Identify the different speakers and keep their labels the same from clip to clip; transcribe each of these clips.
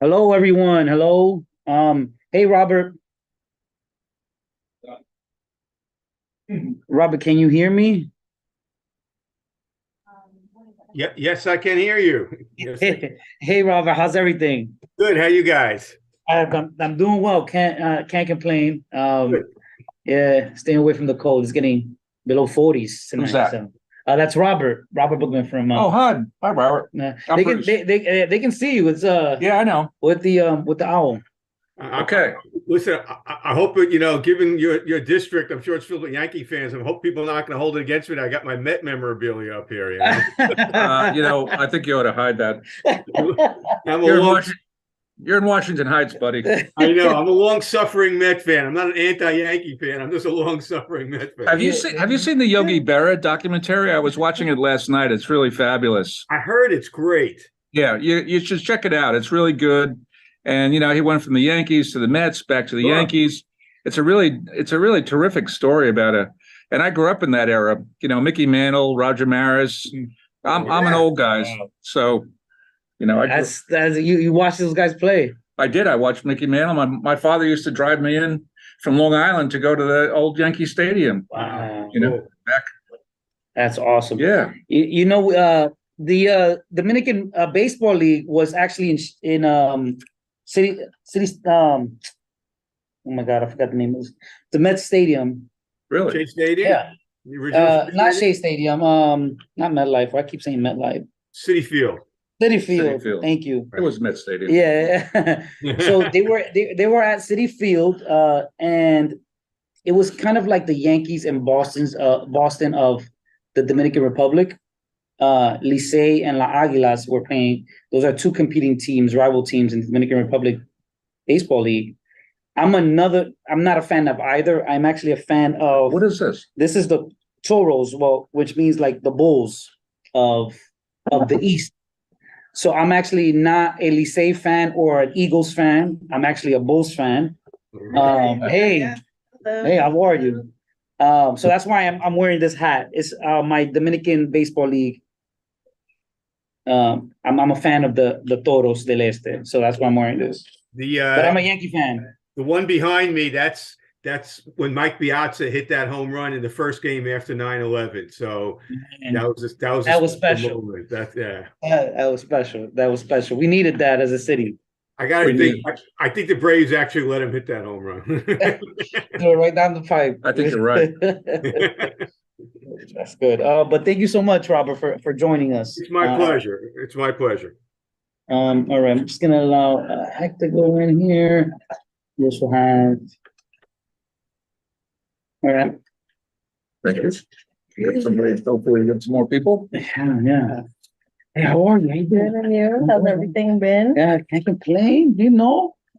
Speaker 1: Hello, everyone. Hello. Hey, Robert. Robert, can you hear me?
Speaker 2: Yeah, yes, I can hear you. Yes,
Speaker 1: Hey, Robert. How's everything?
Speaker 2: good. How you guys?
Speaker 1: I'm doing well. Can't complain.
Speaker 2: Good.
Speaker 1: Yeah, staying away from the cold. It's getting below 40s
Speaker 3: Who's
Speaker 1: tonight.
Speaker 3: that?
Speaker 1: So, that's Robert. Robert Bookman from.
Speaker 3: Oh, hi, Robert. I'm
Speaker 1: They can
Speaker 3: Bruce.
Speaker 1: they can see you. It's
Speaker 3: Yeah, I know.
Speaker 1: with the owl.
Speaker 3: Okay.
Speaker 2: Listen, I hope given your district, I'm sure it's filled with Yankee fans. I hope people are not going to hold it against me. I got my Met memorabilia up here.
Speaker 3: I think you ought to hide that.
Speaker 2: I'm a
Speaker 3: You're in
Speaker 2: long,
Speaker 3: Washington. You're in Washington Heights, buddy.
Speaker 2: I know I'm a long-suffering Met fan. I'm not an anti-Yankee fan. I'm just a long-suffering Met fan.
Speaker 3: Have you seen the Yogi Berra documentary? I was watching it last night. It's really fabulous.
Speaker 2: I heard it's great.
Speaker 3: Yeah, you should check it out. It's really good. And he went from the Yankees to the Mets, back to the
Speaker 2: Sure.
Speaker 3: Yankees. It's a really terrific story about and I grew up in that era. Mickey Mantle, Roger Maris. I'm an
Speaker 2: Yeah.
Speaker 3: old guy, so
Speaker 1: That's you watch those guys play.
Speaker 3: I did. I watched Mickey Mantle. My father used to drive me in from Long Island to go to the old Yankee Stadium.
Speaker 1: Wow.
Speaker 2: Cool.
Speaker 3: Back.
Speaker 1: That's awesome.
Speaker 3: Yeah,
Speaker 1: The Dominican Baseball League was actually in city oh my God, I forgot the name of it. The Met Stadium.
Speaker 3: really.
Speaker 2: Shea Stadium?
Speaker 1: Yeah.
Speaker 2: The original
Speaker 1: Not
Speaker 2: Stadium?
Speaker 1: Shea Stadium. Not MetLife. Why I keep saying MetLife.
Speaker 2: City Field.
Speaker 1: City
Speaker 3: City
Speaker 1: Field.
Speaker 3: Field.
Speaker 1: Thank you.
Speaker 3: It was Met Stadium.
Speaker 1: Yeah. So they were at City Field, and it was kind of like the Yankees and Boston of the Dominican Republic. Licey and La Águilas were playing. Those are two competing teams, rival teams in the Dominican Republic Baseball League. I'm not a fan of either. I'm actually a fan of.
Speaker 3: What is this?
Speaker 1: This is the Toros, well, which means like the Bulls of the East. So I'm actually not a Licey fan or an Eagles fan. I'm actually a Bulls fan. Hey, hey, how are you? So that's why I'm wearing this hat. It's my Dominican Baseball League. I'm a fan of the Toros del Este, so that's why I'm wearing this.
Speaker 2: The
Speaker 1: But I'm a Yankee fan.
Speaker 2: the one behind me, that's when Mike Piazza hit that home run in the first game after 9/11. So
Speaker 1: And
Speaker 2: that was a
Speaker 1: special.
Speaker 2: moment. That's yeah.
Speaker 1: That was special. That was special. We needed that as a city.
Speaker 2: I gotta
Speaker 3: We
Speaker 2: think.
Speaker 3: need.
Speaker 2: I think the Braves actually let him hit that home run.
Speaker 1: Throw it right down the pipe.
Speaker 3: I think you're right.
Speaker 1: That's good. But thank you so much, Robert, for joining us.
Speaker 2: It's my pleasure. It's my pleasure.
Speaker 1: All right, I'm just gonna allow Heck to go in here. This will have. All right.
Speaker 3: Thank you. Somebody, hopefully, get some more people.
Speaker 1: Yeah, yeah. Hey, how are you? How you
Speaker 4: Good,
Speaker 1: doing?
Speaker 4: and you? How's everything been?
Speaker 1: Yeah, can't complain.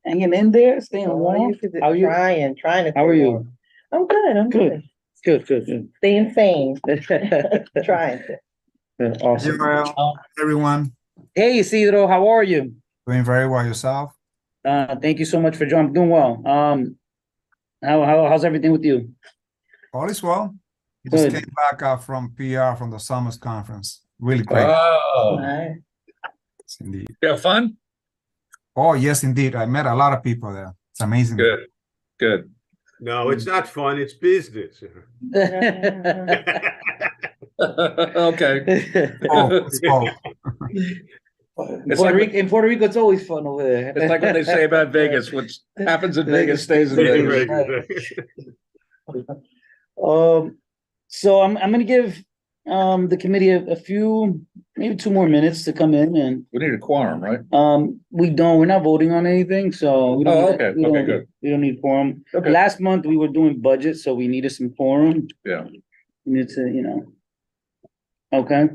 Speaker 1: Hanging in there, staying
Speaker 4: Oh,
Speaker 1: warm.
Speaker 4: you keep it
Speaker 1: How are you?
Speaker 4: trying to.
Speaker 1: How are
Speaker 4: stay
Speaker 1: you?
Speaker 4: warm. I'm good. I'm
Speaker 1: Good.
Speaker 4: good.
Speaker 1: Good.
Speaker 4: Staying sane.
Speaker 1: Good.
Speaker 4: Trying to.
Speaker 1: Awesome.
Speaker 5: Everyone.
Speaker 1: Hey, Isidro, how are you?
Speaker 5: Doing very well yourself.
Speaker 1: Thank you so much for joining. I'm doing well. How's everything with you?
Speaker 5: All is well. You just
Speaker 1: Good.
Speaker 5: came back from PR from the Summers Conference. Really great.
Speaker 3: Oh,
Speaker 4: Nice.
Speaker 5: Yes, indeed.
Speaker 3: you have fun?
Speaker 5: Oh, yes, indeed. I met a lot of people there. It's amazing.
Speaker 3: Good. Good.
Speaker 2: No, it's not fun. It's business.
Speaker 3: Okay.
Speaker 5: Oh, oh.
Speaker 3: It's like
Speaker 1: In Puerto Rico, it's always fun over there.
Speaker 3: It's like what they say about Vegas. What happens in Vegas stays in Vegas.
Speaker 1: So I'm gonna give the committee a few, maybe 2 more minutes to come in, and
Speaker 3: We need a quorum, right?
Speaker 1: we're not voting on anything, so we don't
Speaker 3: Oh,
Speaker 1: need-
Speaker 3: okay.
Speaker 1: we
Speaker 3: Okay,
Speaker 1: don't-
Speaker 3: good.
Speaker 1: we don't need quorum.
Speaker 3: Okay.
Speaker 1: Last month we were doing budget, so we needed some quorum.
Speaker 3: Yeah.
Speaker 1: We need to, okay.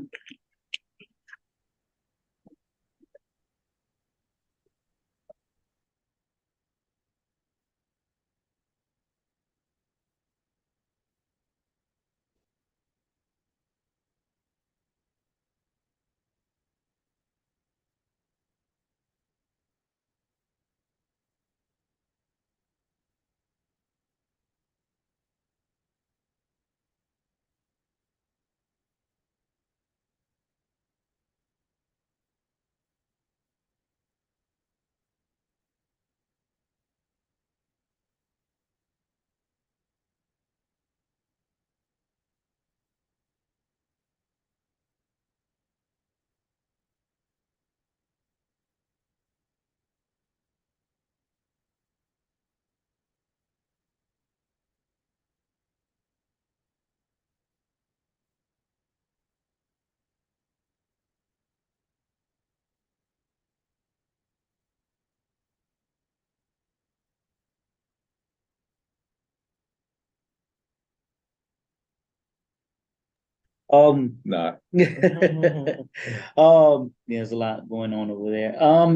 Speaker 3: Not.
Speaker 1: Yeah, there's a lot going on over there. All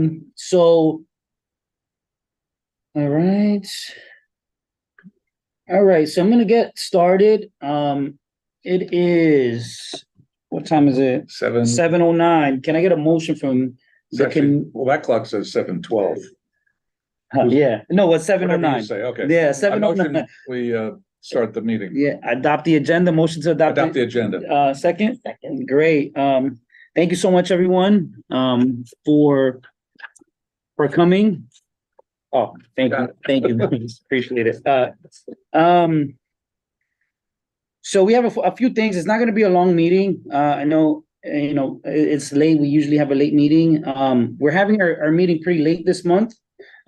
Speaker 1: right. All right, so I'm gonna get started. It is, what time is it? 7:09. Can I get a motion from the
Speaker 3: Well, that clock says 7:12.
Speaker 1: yeah, no, it's
Speaker 3: Whatever you
Speaker 1: 7:09.
Speaker 3: say, okay.
Speaker 1: Yeah,
Speaker 3: I
Speaker 1: 7:09.
Speaker 3: motion we start the meeting.
Speaker 1: Yeah, adopt the agenda, motion to adopt.
Speaker 3: Adopt the agenda.
Speaker 1: Second?
Speaker 4: Second.
Speaker 1: Great. Thank you so much, everyone, for coming. Oh, thank you, appreciate it. So we have a few things. It's not gonna be a long meeting. I know, it's late. We usually have a late meeting. We're having our meeting pretty late this month,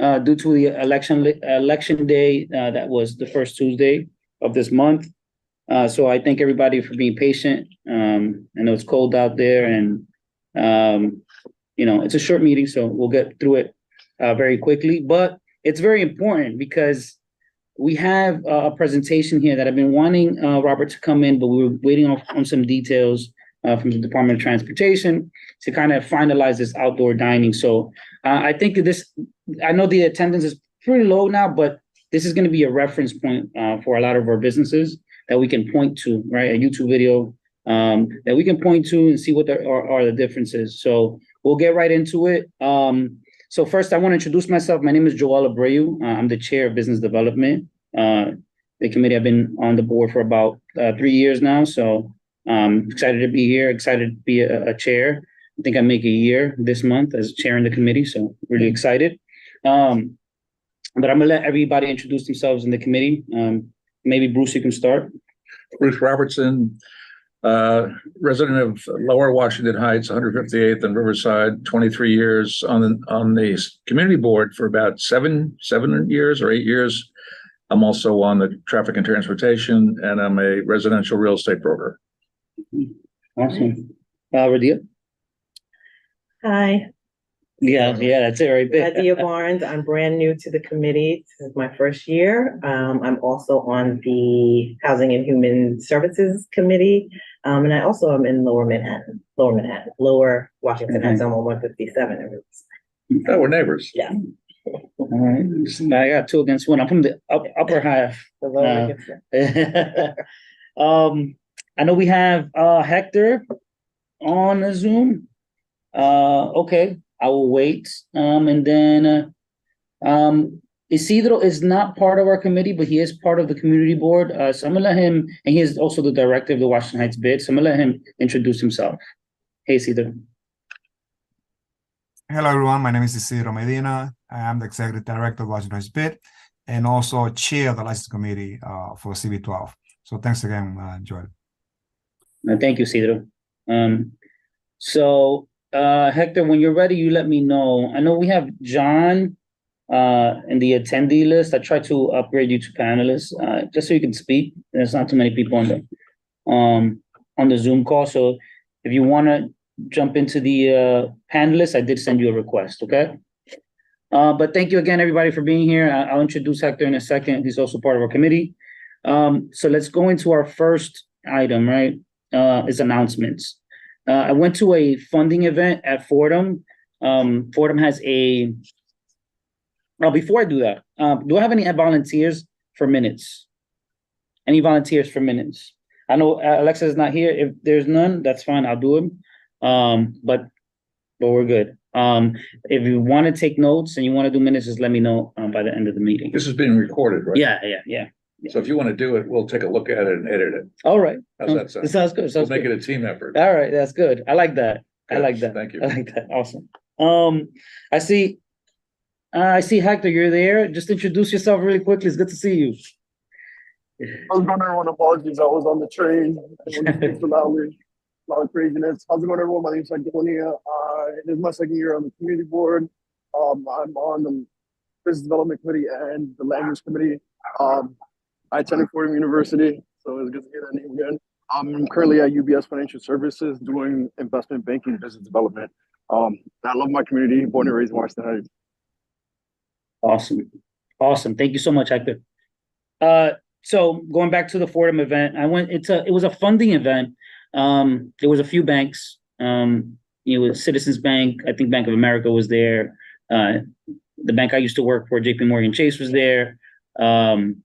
Speaker 1: due to the election day, that was the first Tuesday of this month. So I thank everybody for being patient. I know it's cold out there and, it's a short meeting, so we'll get through it very quickly, but it's very important because we have a presentation here that I've been wanting Robert to come in, but we were waiting on some details from the Department of Transportation to kind of finalize this outdoor dining. So I think I know the attendance is pretty low now, but this is going to be a reference point for a lot of our businesses that we can point to, right? A YouTube video that we can point to and see what are the differences. So we'll get right into it. So first, I want to introduce myself. My name is Joel Abreu. I'm the chair of business development. The committee, I've been on the board for about 3 years now. So excited to be here, excited to be a chair. I think I make a year this month as chair in the committee. So really excited. But I'm going to let everybody introduce themselves in the committee. Maybe Bruce, you can start.
Speaker 3: Bruce Robertson, resident of Lower Washington Heights, 158th and Riverside, 23 years on the community board for about 7 years or 8 years. I'm also on the traffic and transportation, and I'm a residential real estate broker.
Speaker 1: Awesome. Radia?
Speaker 4: Hi,
Speaker 1: Yeah, that's it right there.
Speaker 4: Radia Barnes. I'm brand new to the committee. This is my first year. I'm also on the Housing and Human Services Committee. And I also am in Lower Washington Heights. I'm on 157.
Speaker 3: Oh, we're neighbors.
Speaker 4: Yeah.
Speaker 1: All right. I got 2 against 1. I'm from the upper half.
Speaker 4: The lower gets-
Speaker 1: I know we have Hector on the Zoom. Okay, I will wait. And then Isidro is not part of our committee, but he is part of the community board. So I'm gonna let him, and he is also the director of the Washington Heights bid. So I'm gonna let him introduce himself. Hey, Isidro.
Speaker 5: Hello, everyone. My name is Isidro Medina. I am the executive director of Washington Heights Bid and also chair of the license committee for CB12. So thanks again, Joel.
Speaker 1: Thank you, Isidro. So Hector, when you're ready, you let me know. I know we have John in the attendee list. I tried to upgrade you to panelists just so you can speak. There's not too many people on the Zoom call. So if you want to jump into the panelists, I did send you a request, okay? But thank you again, everybody, for being here. I'll introduce Hector in a second. He's also part of our committee. So let's go into our first item, right? Is announcements. I went to a funding event at Fordham. Fordham has before I do that, do I have any volunteers for minutes? Any volunteers for minutes? I know Alexa is not here. If there's none, that's fine. I'll do them. But we're good. If you want to take notes and you want to do minutes, just let me know by the end of the meeting.
Speaker 3: This is being recorded, right?
Speaker 1: Yeah.
Speaker 3: So if you want to do it, we'll take a look at it and edit it.
Speaker 1: All right.
Speaker 3: How's that sound?
Speaker 1: It sounds good.
Speaker 3: We'll make it a team effort.
Speaker 1: All right, that's good. I like that. I like that.
Speaker 3: Thank you.
Speaker 1: I like that. Awesome. I see Hector, you're there. Just introduce yourself really quickly. It's good to see you.
Speaker 6: How's it going, everyone? Apologies, I was on the train. A lot of craziness. How's it going, everyone? My name is Hector Bonilla. It is my second year on the community board. I'm on the business development committee and the land use committee. I attended Fordham University, so it's good to hear that name again. I'm currently at UBS Financial Services doing investment banking and business development. I love my community, born and raised in Washington Heights.
Speaker 1: Awesome. Thank you so much, Hector. So going back to the Fordham event, it was a funding event There was a few banks, Citizens Bank, I think Bank of America was there. The bank I used to work for, JP Morgan Chase, was there. And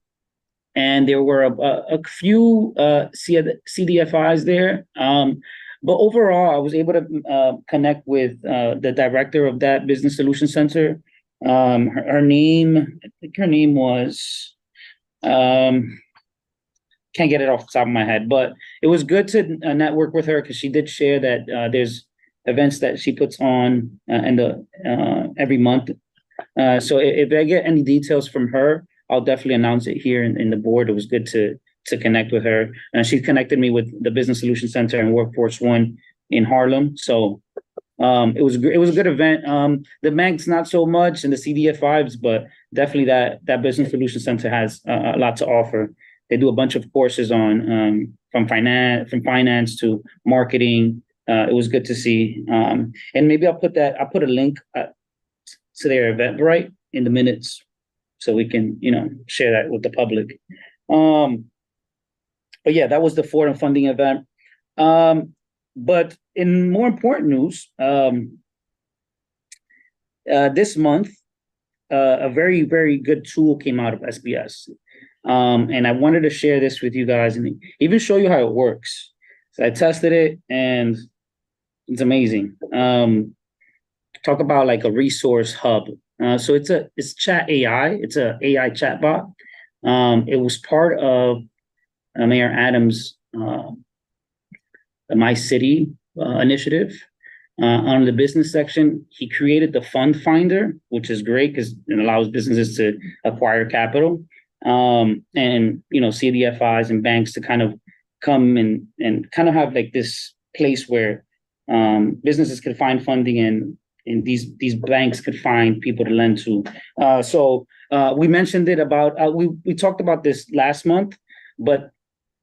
Speaker 1: there were a few CDFIs there. But overall, I was able to connect with the director of that Business Solution Center. Her name, I think her name was, can't get it off the top of my head, but it was good to network with her because she did share that there's events that she puts on every month. So if I get any details from her, I'll definitely announce it here in the board. It was good to connect with her. And she connected me with the Business Solution Center and Workforce One in Harlem. So it was a good event. The banks not so much, and the CDFIs, but definitely that Business Solution Center has a lot to offer. They do a bunch of courses on from finance to marketing. It was good to see. And maybe I'll put a link to their Eventbrite in the minutes, so we can, share that with the public. But yeah, that was the Fordham funding event. But in more important news, this month, a very, very good tool came out of SBS. And I wanted to share this with you guys and even show you how it works. So I tested it and it's amazing. Talk about like a resource hub. So it's Chat AI. It's a AI chatbot. It was part of Mayor Adams' My City initiative. On the business section, he created the Fund Finder, which is great because it allows businesses to acquire capital. And CDFIs and banks to kind of come and kind of have like this place where businesses could find funding and these banks could find people to lend to. So we mentioned it about we talked about this last month, but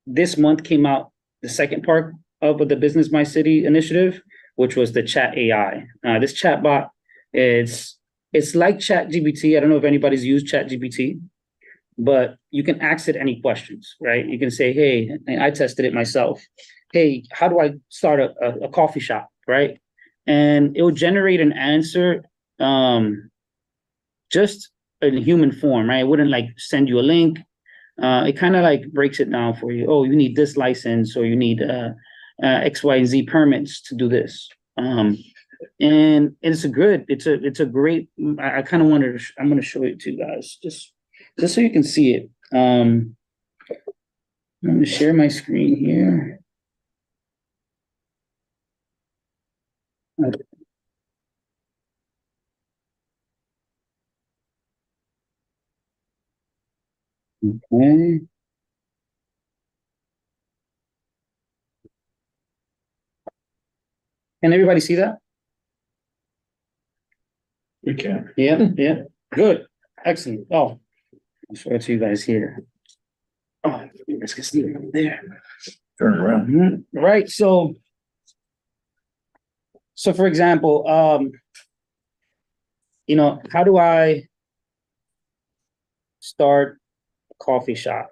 Speaker 1: this month came out the second part of the Business My City initiative, which was the Chat AI. This chatbot it's like ChatGPT. I don't know if anybody's used ChatGPT, but you can ask it any questions, right? You can say, hey, I tested it myself. Hey, how do I start a coffee shop, right? And it will generate an answer just in human form, right? It wouldn't like send you a link. It kind of like breaks it down for you. Oh, you need this license, or you need X, Y, and Z permits to do this. And it's a great. I kind of wanted to. I'm going to show it to you guys just so you can see it. I'm going to share my screen here. Okay. Can everybody see that?
Speaker 3: We can.
Speaker 1: Yeah. Good. Excellent. Oh, I'll show it to you guys here. Oh, you guys can see it over there.
Speaker 3: Turn it around.
Speaker 1: Mm-hmm. Right. So for example, how do I start a coffee shop?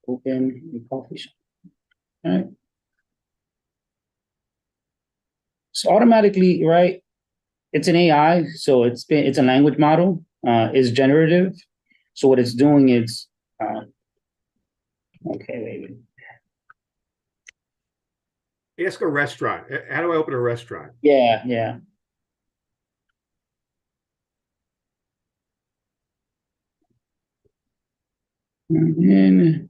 Speaker 1: Open a coffee shop. All right. So automatically, right? It's an AI, so it's a language model. It's generative. So what it's doing is, okay, maybe.
Speaker 2: Ask a restaurant. How do I open a restaurant?
Speaker 1: Yeah. And then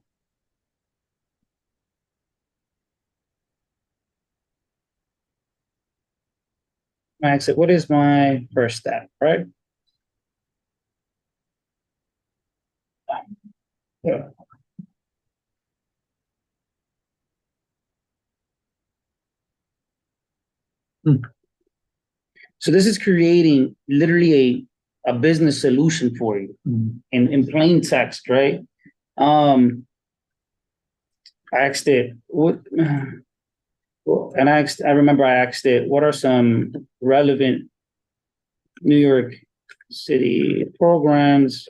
Speaker 1: Max, what is my first step, right? Yeah. So this is creating literally a business solution for you in plain text, right? I asked it what, and I remember I asked it, what are some relevant New York City programs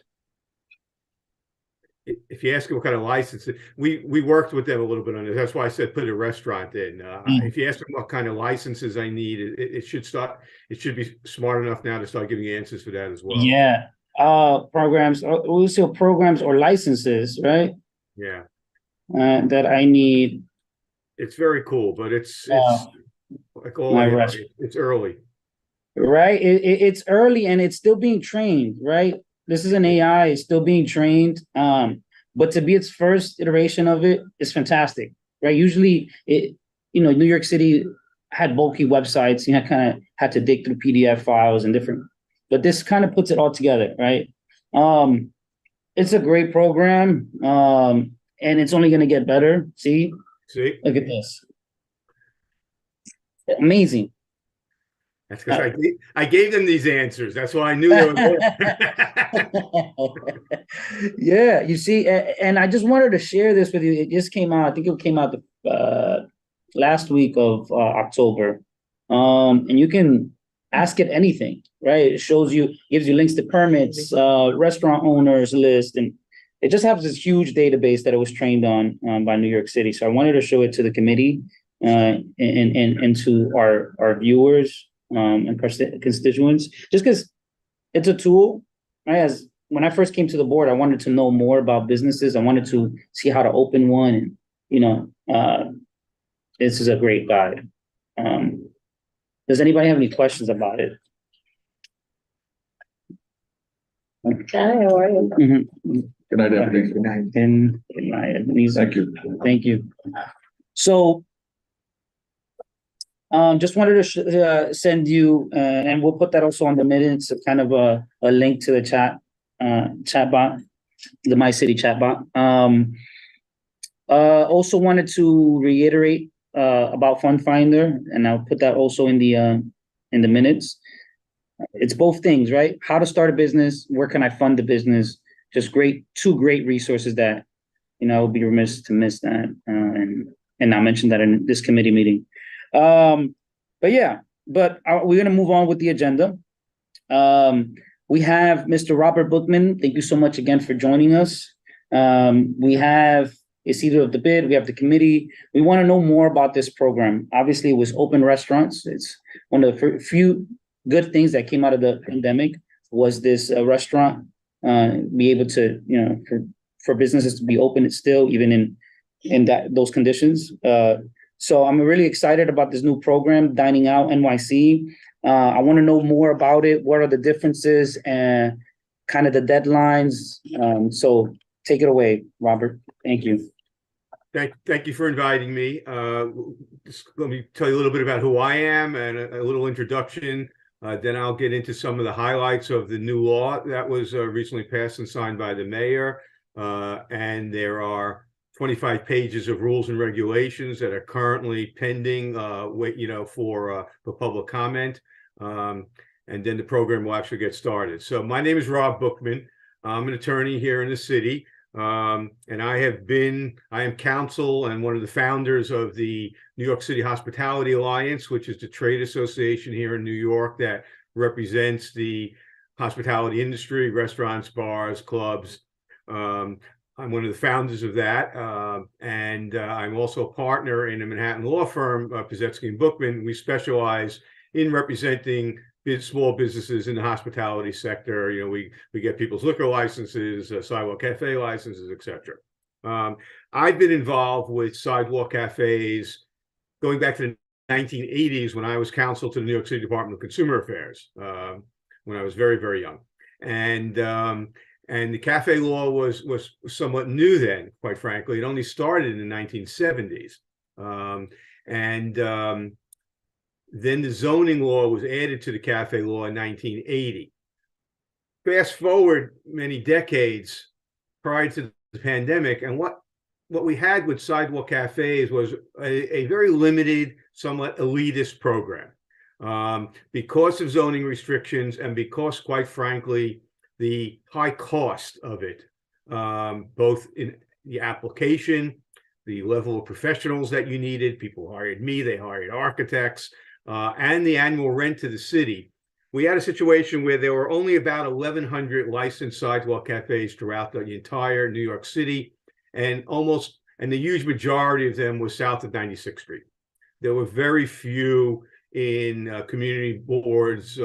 Speaker 2: if you ask them what kind of license, we worked with them a little bit on this. That's why I said put a restaurant in. If you ask them what kind of licenses I need, it should be smart enough now to start giving you answers for that as well.
Speaker 1: Yeah. Programs, we'll say programs or licenses, right?
Speaker 2: Yeah.
Speaker 1: That I need.
Speaker 2: It's very cool, but it's like all
Speaker 1: my
Speaker 2: it's early.
Speaker 1: Right. It's early and it's still being trained, right? This is an AI, it's still being trained. But to be its first iteration of it is fantastic, right? Usually New York City had bulky websites, you kind of had to dig through PDF files and different, but this kind of puts it all together, right? It's a great program. And it's only going to get better. See, look at this. Amazing.
Speaker 2: That's because I gave them these answers. That's why I knew they were.
Speaker 1: Yeah, you see, and I just wanted to share this with you. It just came out. I think it came out the last week of October. And you can ask it anything, right? It shows you, gives you links to permits, restaurant owners list, and it just has this huge database that it was trained on by New York City. So I wanted to show it to the committee and to our viewers. And constituents, just because it's a tool, right? As when I first came to the board, I wanted to know more about businesses. I wanted to see how to open one, and this is a great guide. Does anybody have any questions about it?
Speaker 4: Hi, how are you?
Speaker 1: Mm-hmm.
Speaker 3: Good night, Deputy.
Speaker 1: Good night.
Speaker 3: Thank you.
Speaker 1: Thank you. So. Just wanted to send you, and we'll put that also on the minutes, kind of a link to the chat bot, the My City chat bot. Also wanted to reiterate about Fund Finder, and I'll put that also in the minutes. It's both things, right? How to start a business, where can I fund the business? Just two great resources that I would be remiss to miss that, and I mentioned that in this committee meeting. But we're going to move on with the agenda. We have Mr. Robert Bookman. Thank you so much again for joining us. We have Isidro of the bid. We have the committee. We want to know more about this program. Obviously, it was open restaurants. It's one of the few good things that came out of the pandemic was this restaurant be able to, for businesses to be open still, even in those conditions. So I'm really excited about this new program, Dining Out NYC. I want to know more about it. What are the differences and kind of the deadlines? So take it away, Robert. Thank you.
Speaker 2: Thank you for inviting me. Just let me tell you a little bit about who I am and a little introduction. Then I'll get into some of the highlights of the new law that was recently passed and signed by the mayor. And there are 25 pages of rules and regulations that are currently pending, for public comment. And then the program will actually get started. So my name is Rob Bookman. I'm an attorney here in the city. And I am counsel and one of the founders of the New York City Hospitality Alliance, which is the trade association here in New York that represents the hospitality industry, restaurants, bars, clubs. I'm one of the founders of that, and I'm also a partner in a Manhattan law firm, Pazetsky and Bookman. We specialize in representing small businesses in the hospitality sector. We get people's liquor licenses, sidewalk cafe licenses, etc. I've been involved with sidewalk cafes going back to the 1980s when I was counsel to the New York City Department of Consumer Affairs when I was very, very young, and the cafe law was somewhat new then, quite frankly. It only started in the 1970s. Then the zoning law was added to the cafe law in 1980. Fast forward many decades prior to the pandemic, and what we had with sidewalk cafes was a very limited, somewhat elitist program. Because of zoning restrictions and because, quite frankly, the high cost of it, both in the application, the level of professionals that you needed, people hired me, they hired architects, and the annual rent to the city. we had a situation where there were only about 1,100 licensed sidewalk cafes throughout the entire New York City, and the huge majority of them was south of 96th Street. There were very few in community boards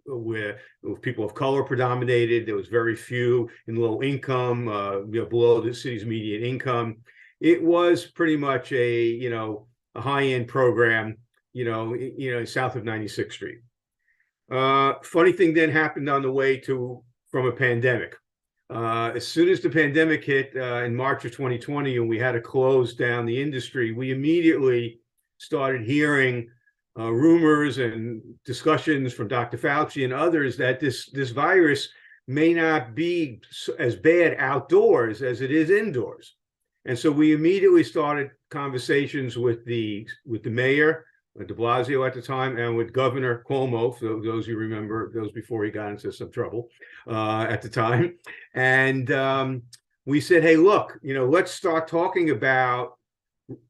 Speaker 2: where people of color predominated. There was very few in low income, below the city's median income. It was pretty much a high-end program, south of 96th Street. Funny thing then happened on the way from a pandemic. As soon as the pandemic hit in March of 2020, and we had to close down the industry, we immediately started hearing rumors and discussions from Dr. Fauci and others that this virus may not be as bad outdoors as it is indoors. And so we immediately started conversations with the mayor, de Blasio at the time, and with Governor Cuomo, for those you remember, those before he got into some trouble at the time. And we said, hey, look, let's start talking about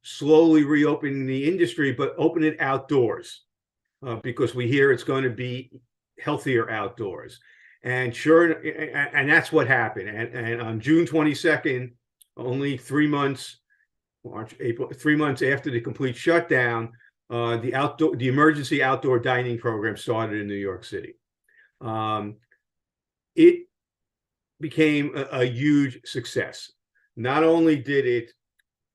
Speaker 2: slowly reopening the industry, but open it outdoors because we hear it's going to be healthier outdoors. And and that's what happened. And on June 22nd, only 3 months, March, April, 3 months after the complete shutdown, the emergency outdoor dining program started in New York City. It became a huge success. Not only did it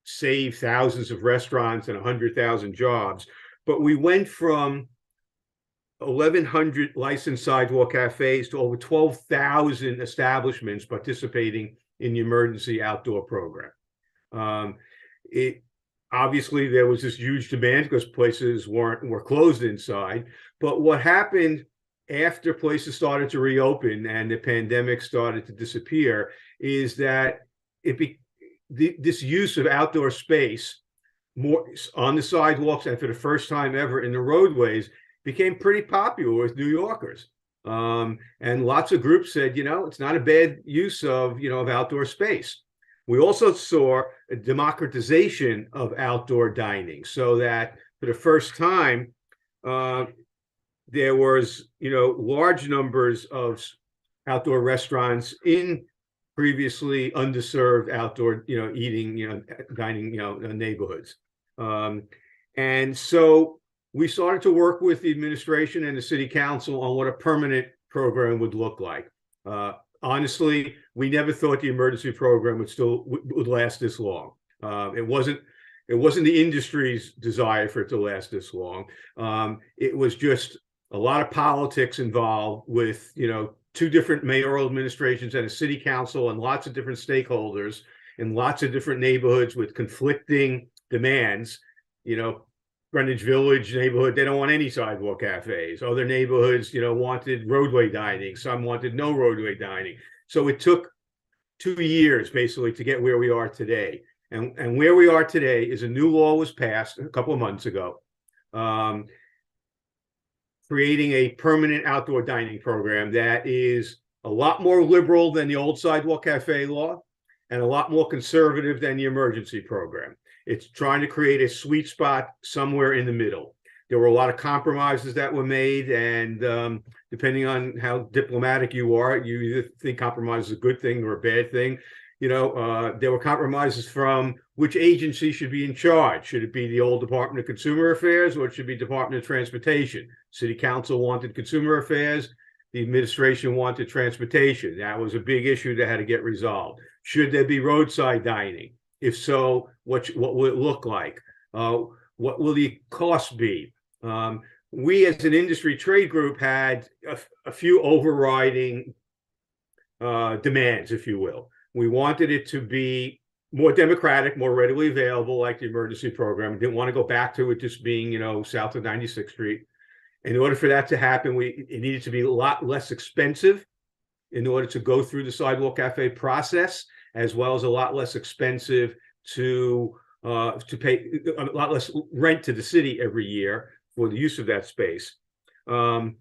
Speaker 2: save thousands of restaurants and 100,000 jobs, but we went from 1,100 licensed sidewalk cafes to over 12,000 establishments participating in the emergency outdoor program. Obviously there was this huge demand because places were closed inside. But what happened after places started to reopen and the pandemic started to disappear is that this use of outdoor space more on the sidewalks and for the first time ever in the roadways became pretty popular with New Yorkers. And lots of groups said, it's not a bad use of outdoor space. We also saw a democratization of outdoor dining, so that for the first time, there was, large numbers of outdoor restaurants in previously underserved outdoor, eating, dining, neighborhoods. And so we started to work with the administration and the city council on what a permanent program would look like. Honestly, we never thought the emergency program would last this long. It wasn't the industry's desire for it to last this long. It was just a lot of politics involved with, two different mayoral administrations and a city council and lots of different stakeholders in lots of different neighborhoods with conflicting demands. Greenwich Village neighborhood, they don't want any sidewalk cafes. Other neighborhoods, wanted roadway dining. Some wanted no roadway dining. So it took 2 years basically to get where we are today. And where we are today is a new law was passed a couple of months ago, creating a permanent outdoor dining program that is a lot more liberal than the old sidewalk cafe law and a lot more conservative than the emergency program. It's trying to create a sweet spot somewhere in the middle. There were a lot of compromises that were made, and depending on how diplomatic you are, you either think compromise is a good thing or a bad thing. There were compromises from which agency should be in charge. Should it be the old Department of Consumer Affairs or it should be Department of Transportation? City Council wanted Consumer Affairs. The administration wanted Transportation. That was a big issue that had to get resolved. Should there be roadside dining? If so, what will it look like? What will the cost be? We as an industry trade group had a few overriding demands, if you will. We wanted it to be more democratic, more readily available, like the emergency program. We didn't want to go back to it just being, south of 96th Street. In order for that to happen, it needed to be a lot less expensive in order to go through the sidewalk cafe process, as well as a lot less expensive to pay a lot less rent to the city every year for the use of that space. And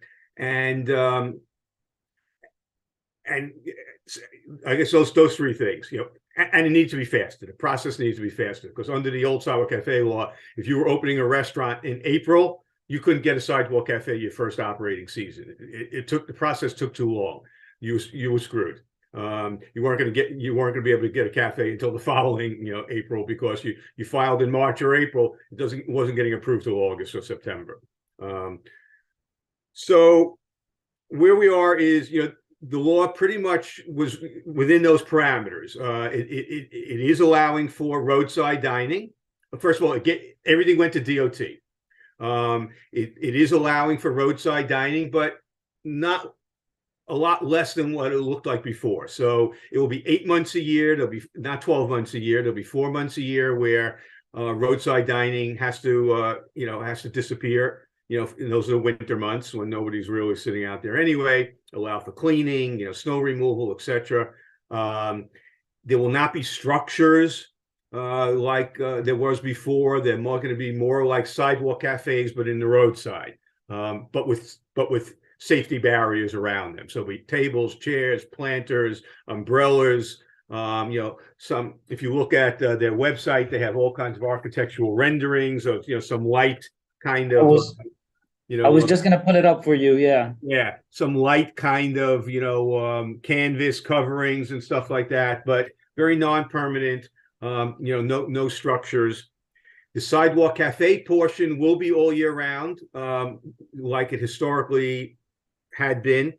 Speaker 2: I guess those three things, and it needs to be faster. The process needs to be faster because under the old sidewalk cafe law, if you were opening a restaurant in April, you couldn't get a sidewalk cafe your first operating season. The process took too long. You were screwed. You weren't going to be able to get a cafe until the following, April, because you filed in March or April. It wasn't getting approved till August or September. So where we are is, the law pretty much was within those parameters. It is allowing for roadside dining. First of all, everything went to DOT. It is allowing for roadside dining, but not a lot less than what it looked like before. So it will be 8 months a year. There'll be not 12 months a year. There'll be 4 months a year where roadside dining has to disappear. In those are the winter months when nobody's really sitting out there anyway. Allow for cleaning, snow removal, etc. There will not be structures like there was before. They're going to be more like sidewalk cafes, but in the roadside, but with safety barriers around them. So tables, chairs, planters, umbrellas. If you look at their website, they have all kinds of architectural renderings of some light kind of.
Speaker 1: I was just gonna pull it up for you. Yeah,
Speaker 2: some light kind of canvas coverings and stuff like that, but very non-permanent. No structures. The sidewalk cafe portion will be all year round, like it historically had been.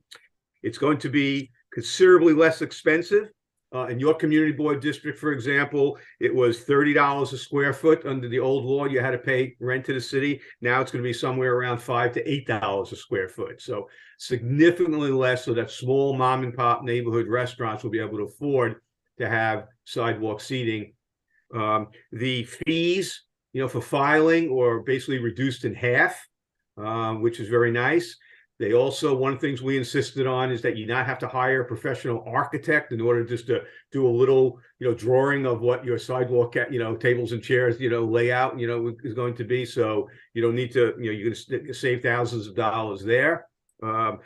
Speaker 2: It's going to be considerably less expensive. In your community board district, for example, it was $30 a square foot. Under the old law, you had to pay rent to the city. Now it's going to be somewhere around $5 to $8 a square foot. So significantly less, so that small mom and pop neighborhood restaurants will be able to afford to have sidewalk seating. The fees, for filing are basically reduced in half, which is very nice. They also, one of the things we insisted on is that you not have to hire a professional architect in order just to do a little, drawing of what your sidewalk, tables and chairs, layout, is going to be. So you don't need to, you can save thousands of dollars there. So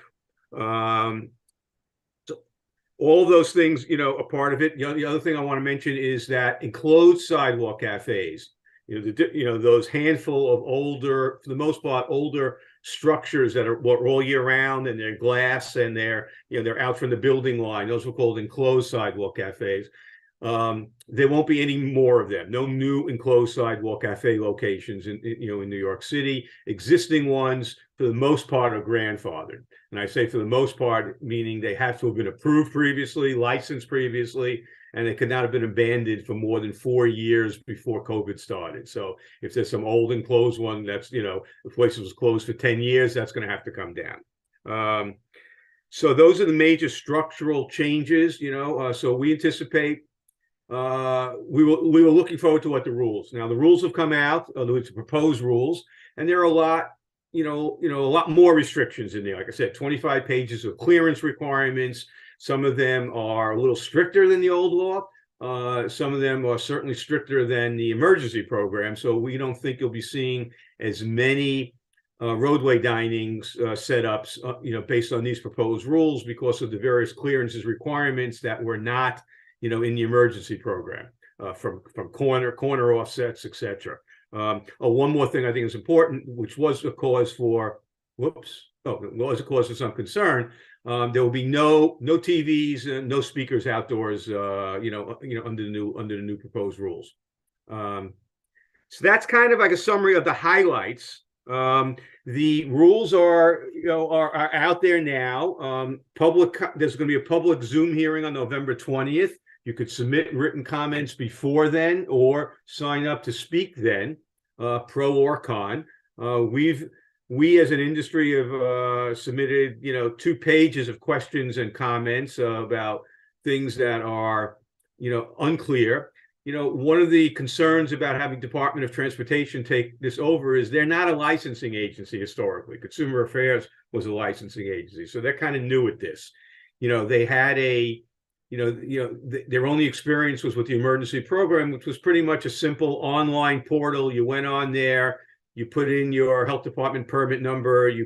Speaker 2: all of those things, are part of it. The other thing I want to mention is that enclosed sidewalk cafes, those handful of older, for the most part, older structures that are all year round, and they're glass, and they're out from the building line. Those were called enclosed sidewalk cafes. There won't be any more of them. No new enclosed sidewalk cafe locations in New York City. Existing ones, for the most part, are grandfathered. And I say for the most part, meaning they have to have been approved previously, licensed previously, and they could not have been abandoned for more than 4 years before COVID started. So if there's some old enclosed one that's, the place was closed for 10 years, that's going to have to come down. So those are the major structural changes, so we anticipate, we were looking forward to what the rules. Now the rules have come out, the proposed rules, and there are a lot, a lot more restrictions in there. Like I said, 25 pages of clearance requirements. Some of them are a little stricter than the old law. Some of them are certainly stricter than the emergency program. So we don't think you'll be seeing as many roadway dinings setups, based on these proposed rules, because of the various clearances requirements that were not, in the emergency program, from corner offsets, etc. One more thing I think is important, which was a cause for some concern. There will be no TVs and no speakers outdoors, under the new proposed rules. So that's kind of like a summary of the highlights. The rules are out there now. There's going to be a public Zoom hearing on November 20th. You could submit written comments before then, or sign up to speak then, pro or con. We as an industry have submitted, 2 pages of questions and comments about things that are, unclear. One of the concerns about having Department of Transportation take this over is they're not a licensing agency historically. Consumer Affairs was a licensing agency, so they're kind of new at this. They had their only experience was with the emergency program, which was pretty much a simple online portal. You went on there. You put in your health department permit number, you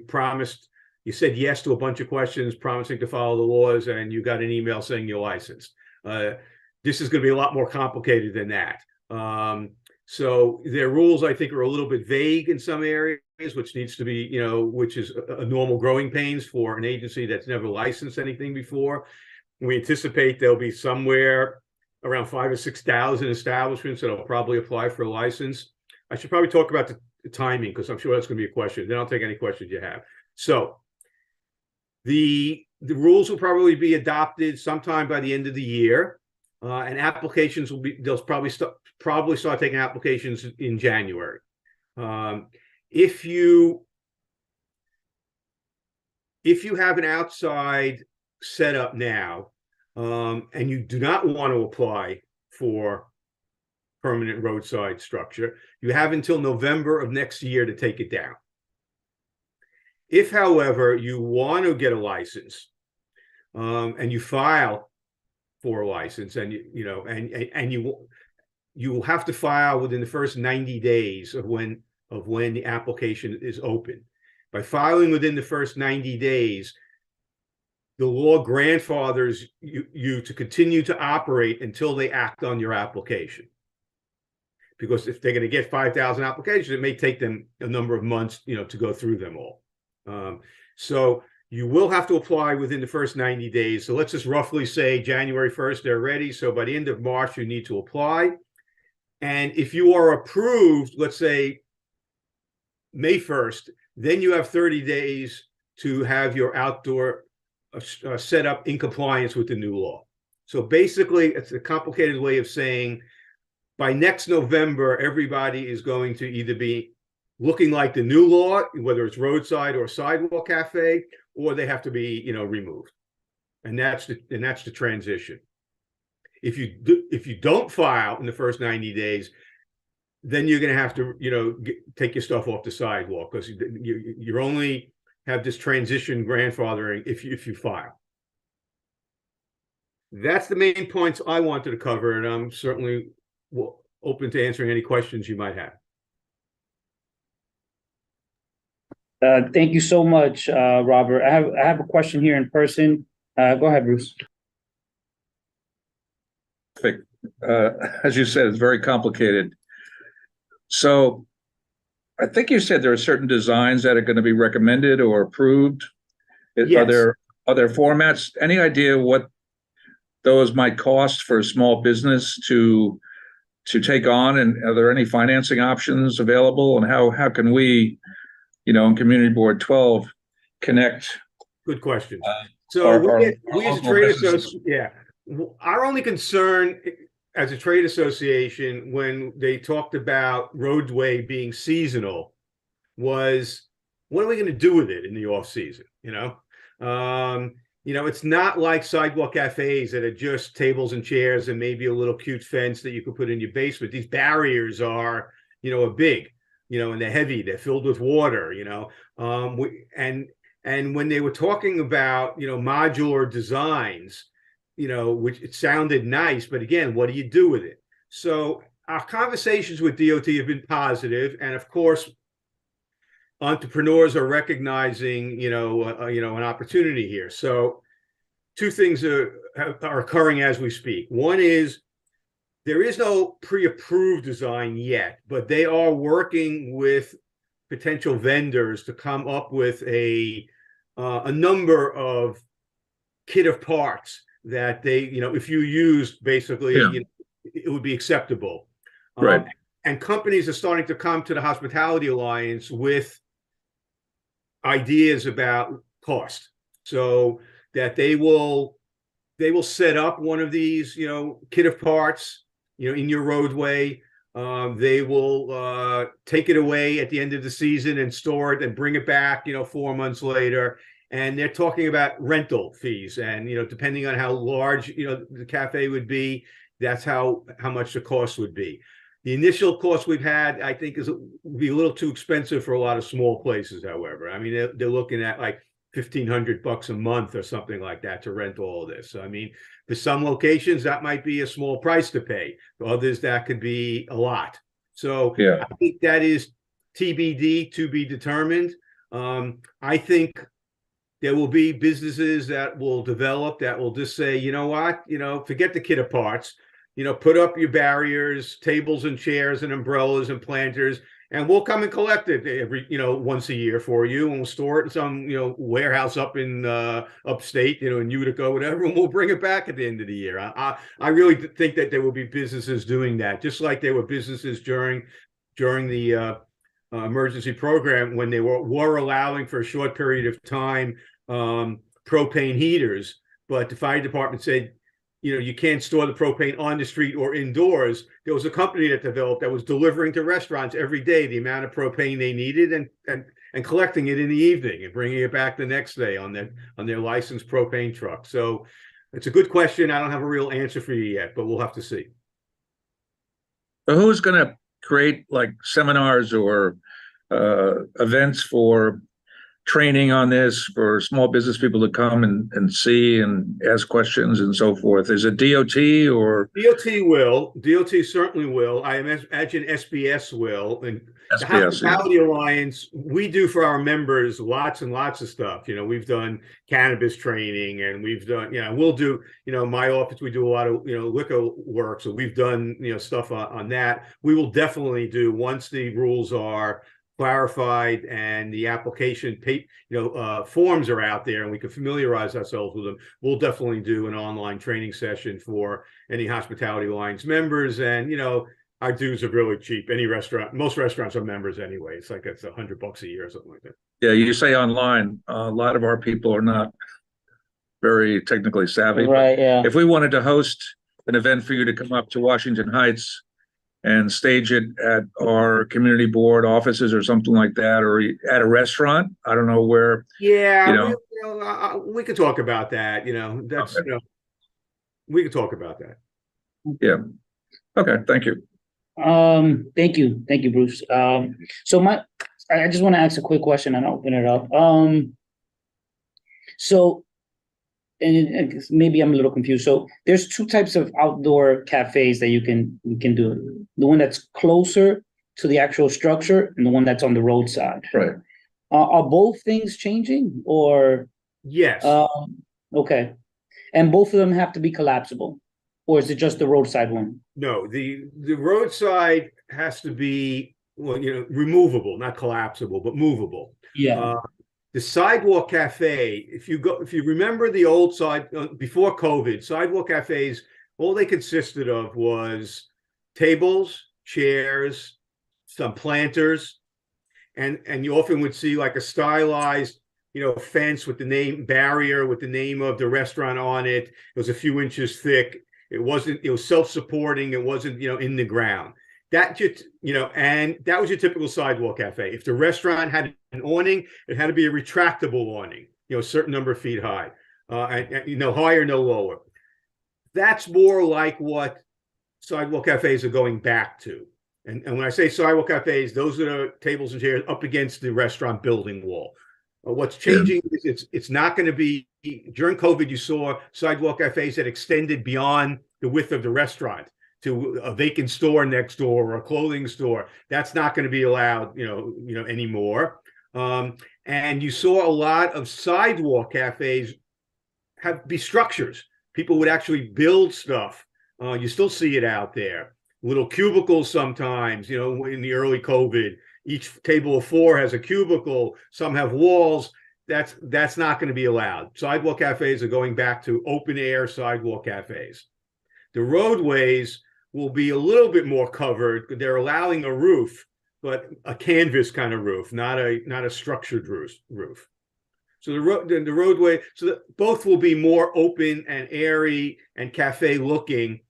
Speaker 2: said yes to a bunch of questions, promising to follow the laws, and you got an email saying you're licensed. This is going to be a lot more complicated than that. So their rules, I think, are a little bit vague in some areas, which needs to be, which is a normal growing pains for an agency that's never licensed anything before. We anticipate there'll be somewhere around 5,000 or 6,000 establishments that'll probably apply for a license. I should probably talk about the timing, because I'm sure that's going to be a question. Then I'll take any questions you have. So the rules will probably be adopted sometime by the end of the year, and applications they'll probably start taking applications in January. If you have an outside setup now, and you do not want to apply for permanent roadside structure, you have until November of next year to take it down. If, however, you want to get a license, and you file for a license, and you will have to file within the first 90 days of when the application is open. By filing within the first 90 days, the law grandfathers you to continue to operate until they act on your application. Because if they're going to get 5,000 applications, it may take them a number of months, to go through them all. So you will have to apply within the first 90 days. So let's just roughly say January 1st, they're ready. So by the end of March, you need to apply. And if you are approved, let's say May 1st, then you have 30 days to have your outdoor set up in compliance with the new law. So basically, it's a complicated way of saying by next November, everybody is going to either be looking like the new law, whether it's roadside or sidewalk cafe, or they have to be, removed. And that's the transition. If you don't file in the first 90 days, then you're going to have to, take your stuff off the sidewalk, because you only have this transition grandfathering if you file. That's the main points I wanted to cover, and I'm certainly open to answering any questions you might have.
Speaker 1: Thank you so much, Robert. I have a question here in person. Go ahead, Bruce.
Speaker 3: As you said, it's very complicated. So I think you said there are certain designs that are going to be recommended or approved.
Speaker 2: Yes.
Speaker 3: Are there formats? Any idea what those might cost for a small business to take on? And are there any financing options available? And how can we, in Community Board 12, connect?
Speaker 2: Good question. So we as a trade association, our only concern as a trade association when they talked about roadway being seasonal was, what are we going to do with it in the off season? It's not like sidewalk cafes that are just tables and chairs and maybe a little cute fence that you could put in your basement. These barriers are, are big, and they're heavy. They're filled with water, and when they were talking about, modular designs, which it sounded nice, but again, what do you do with it? So our conversations with DOT have been positive, and of course, entrepreneurs are recognizing, an opportunity here. So two things are occurring as we speak. One is there is no pre-approved design yet, but they are working with potential vendors to come up with a number of kit of parts that they, if you used, basically, it would be acceptable.
Speaker 3: Right.
Speaker 2: And companies are starting to come to the Hospitality Alliance with ideas about cost, so that they will set up one of these, kit of parts, in your roadway. They will take it away at the end of the season and store it and bring it back, 4 months later. And they're talking about rental fees, and depending on how large the cafe would be, that's how much the cost would be. The initial cost we've had, I think, would be a little too expensive for a lot of small places. However, I mean, they're looking at like $1,500 a month or something like that to rent all of this. So, I mean, for some locations that might be a small price to pay. For others, that could be a lot. So I think that is TBD, to be determined. I think there will be businesses that will develop that will just say, forget the kit of parts. put up your barriers, tables and chairs and umbrellas and planters, and we'll come and collect it every, once a year for you, and we'll store it in some, warehouse up in upstate, in Utica, whatever, and we'll bring it back at the end of the year. I really think that there will be businesses doing that, just like there were businesses during the emergency program when they were allowing for a short period of time propane heaters, but the fire department said, you can't store the propane on the street or indoors. There was a company that developed that was delivering to restaurants every day the amount of propane they needed and collecting it in the evening and bringing it back the next day on their licensed propane truck. So it's a good question. I don't have a real answer for you yet, but we'll have to see.
Speaker 3: So who's going to create like seminars or events for training on this for small business people to come and see and ask questions and so forth? Is it DOT or?
Speaker 2: DOT certainly will. I imagine SBS will. And the Hospitality Alliance, we do for our members lots and lots of stuff. We've done cannabis training, and we've done, we'll do, my office, we do a lot of, liquor work. So we've done, stuff on that. We will definitely do, once the rules are clarified and the application forms are out there and we can familiarize ourselves with them, we'll definitely do an online training session for any Hospitality Alliance members. And our dues are really cheap. Most restaurants are members anyway. It's like it's $100 a year or something like that.
Speaker 3: Yeah, you say online. A lot of our people are not very technically savvy.
Speaker 1: Right. Yeah.
Speaker 3: If we wanted to host an event for you to come up to Washington Heights and stage it at our community board offices or something like that, or at a restaurant, I don't know where.
Speaker 2: Yeah, we could talk about that. That's okay. We could talk about that.
Speaker 3: Yeah. Okay. Thank you.
Speaker 1: Thank you, Bruce. So I just want to ask a quick question and open it up. So, and maybe I'm a little confused. So there's two types of outdoor cafes that you can do. The one that's closer to the actual structure and the one that's on the roadside.
Speaker 3: Right.
Speaker 1: Are both things changing or?
Speaker 2: Yes.
Speaker 1: Okay. And both of them have to be collapsible, or is it just the roadside one?
Speaker 2: No, the roadside has to be, removable, not collapsible, but movable.
Speaker 1: Yeah.
Speaker 2: The sidewalk cafe, if you remember the old before COVID, sidewalk cafes, all they consisted of was tables, chairs, some planters, and you often would see like a stylized, fence with the name barrier with the name of the restaurant on it. It was a few inches thick. It was self-supporting. It wasn't, in the ground. That just, and that was your typical sidewalk cafe. If the restaurant had an awning, it had to be a retractable awning, a certain number of feet high, and higher, no lower. That's more like what sidewalk cafes are going back to. And when I say sidewalk cafes, those are the tables and chairs up against the restaurant building wall. What's changing is it's not going to be, during COVID, you saw sidewalk cafes that extended beyond the width of the restaurant to a vacant store next door or a clothing store. That's not going to be allowed, anymore. And you saw a lot of sidewalk cafes be structures. People would actually build stuff. You still see it out there. Little cubicles sometimes, in the early COVID. Each table of 4 has a cubicle. Some have walls. That's not going to be allowed. Sidewalk cafes are going back to open air sidewalk cafes. The roadways will be a little bit more covered. They're allowing a roof, but a canvas kind of roof, not a structured roof. So the roadway, both will be more open and airy and cafe looking,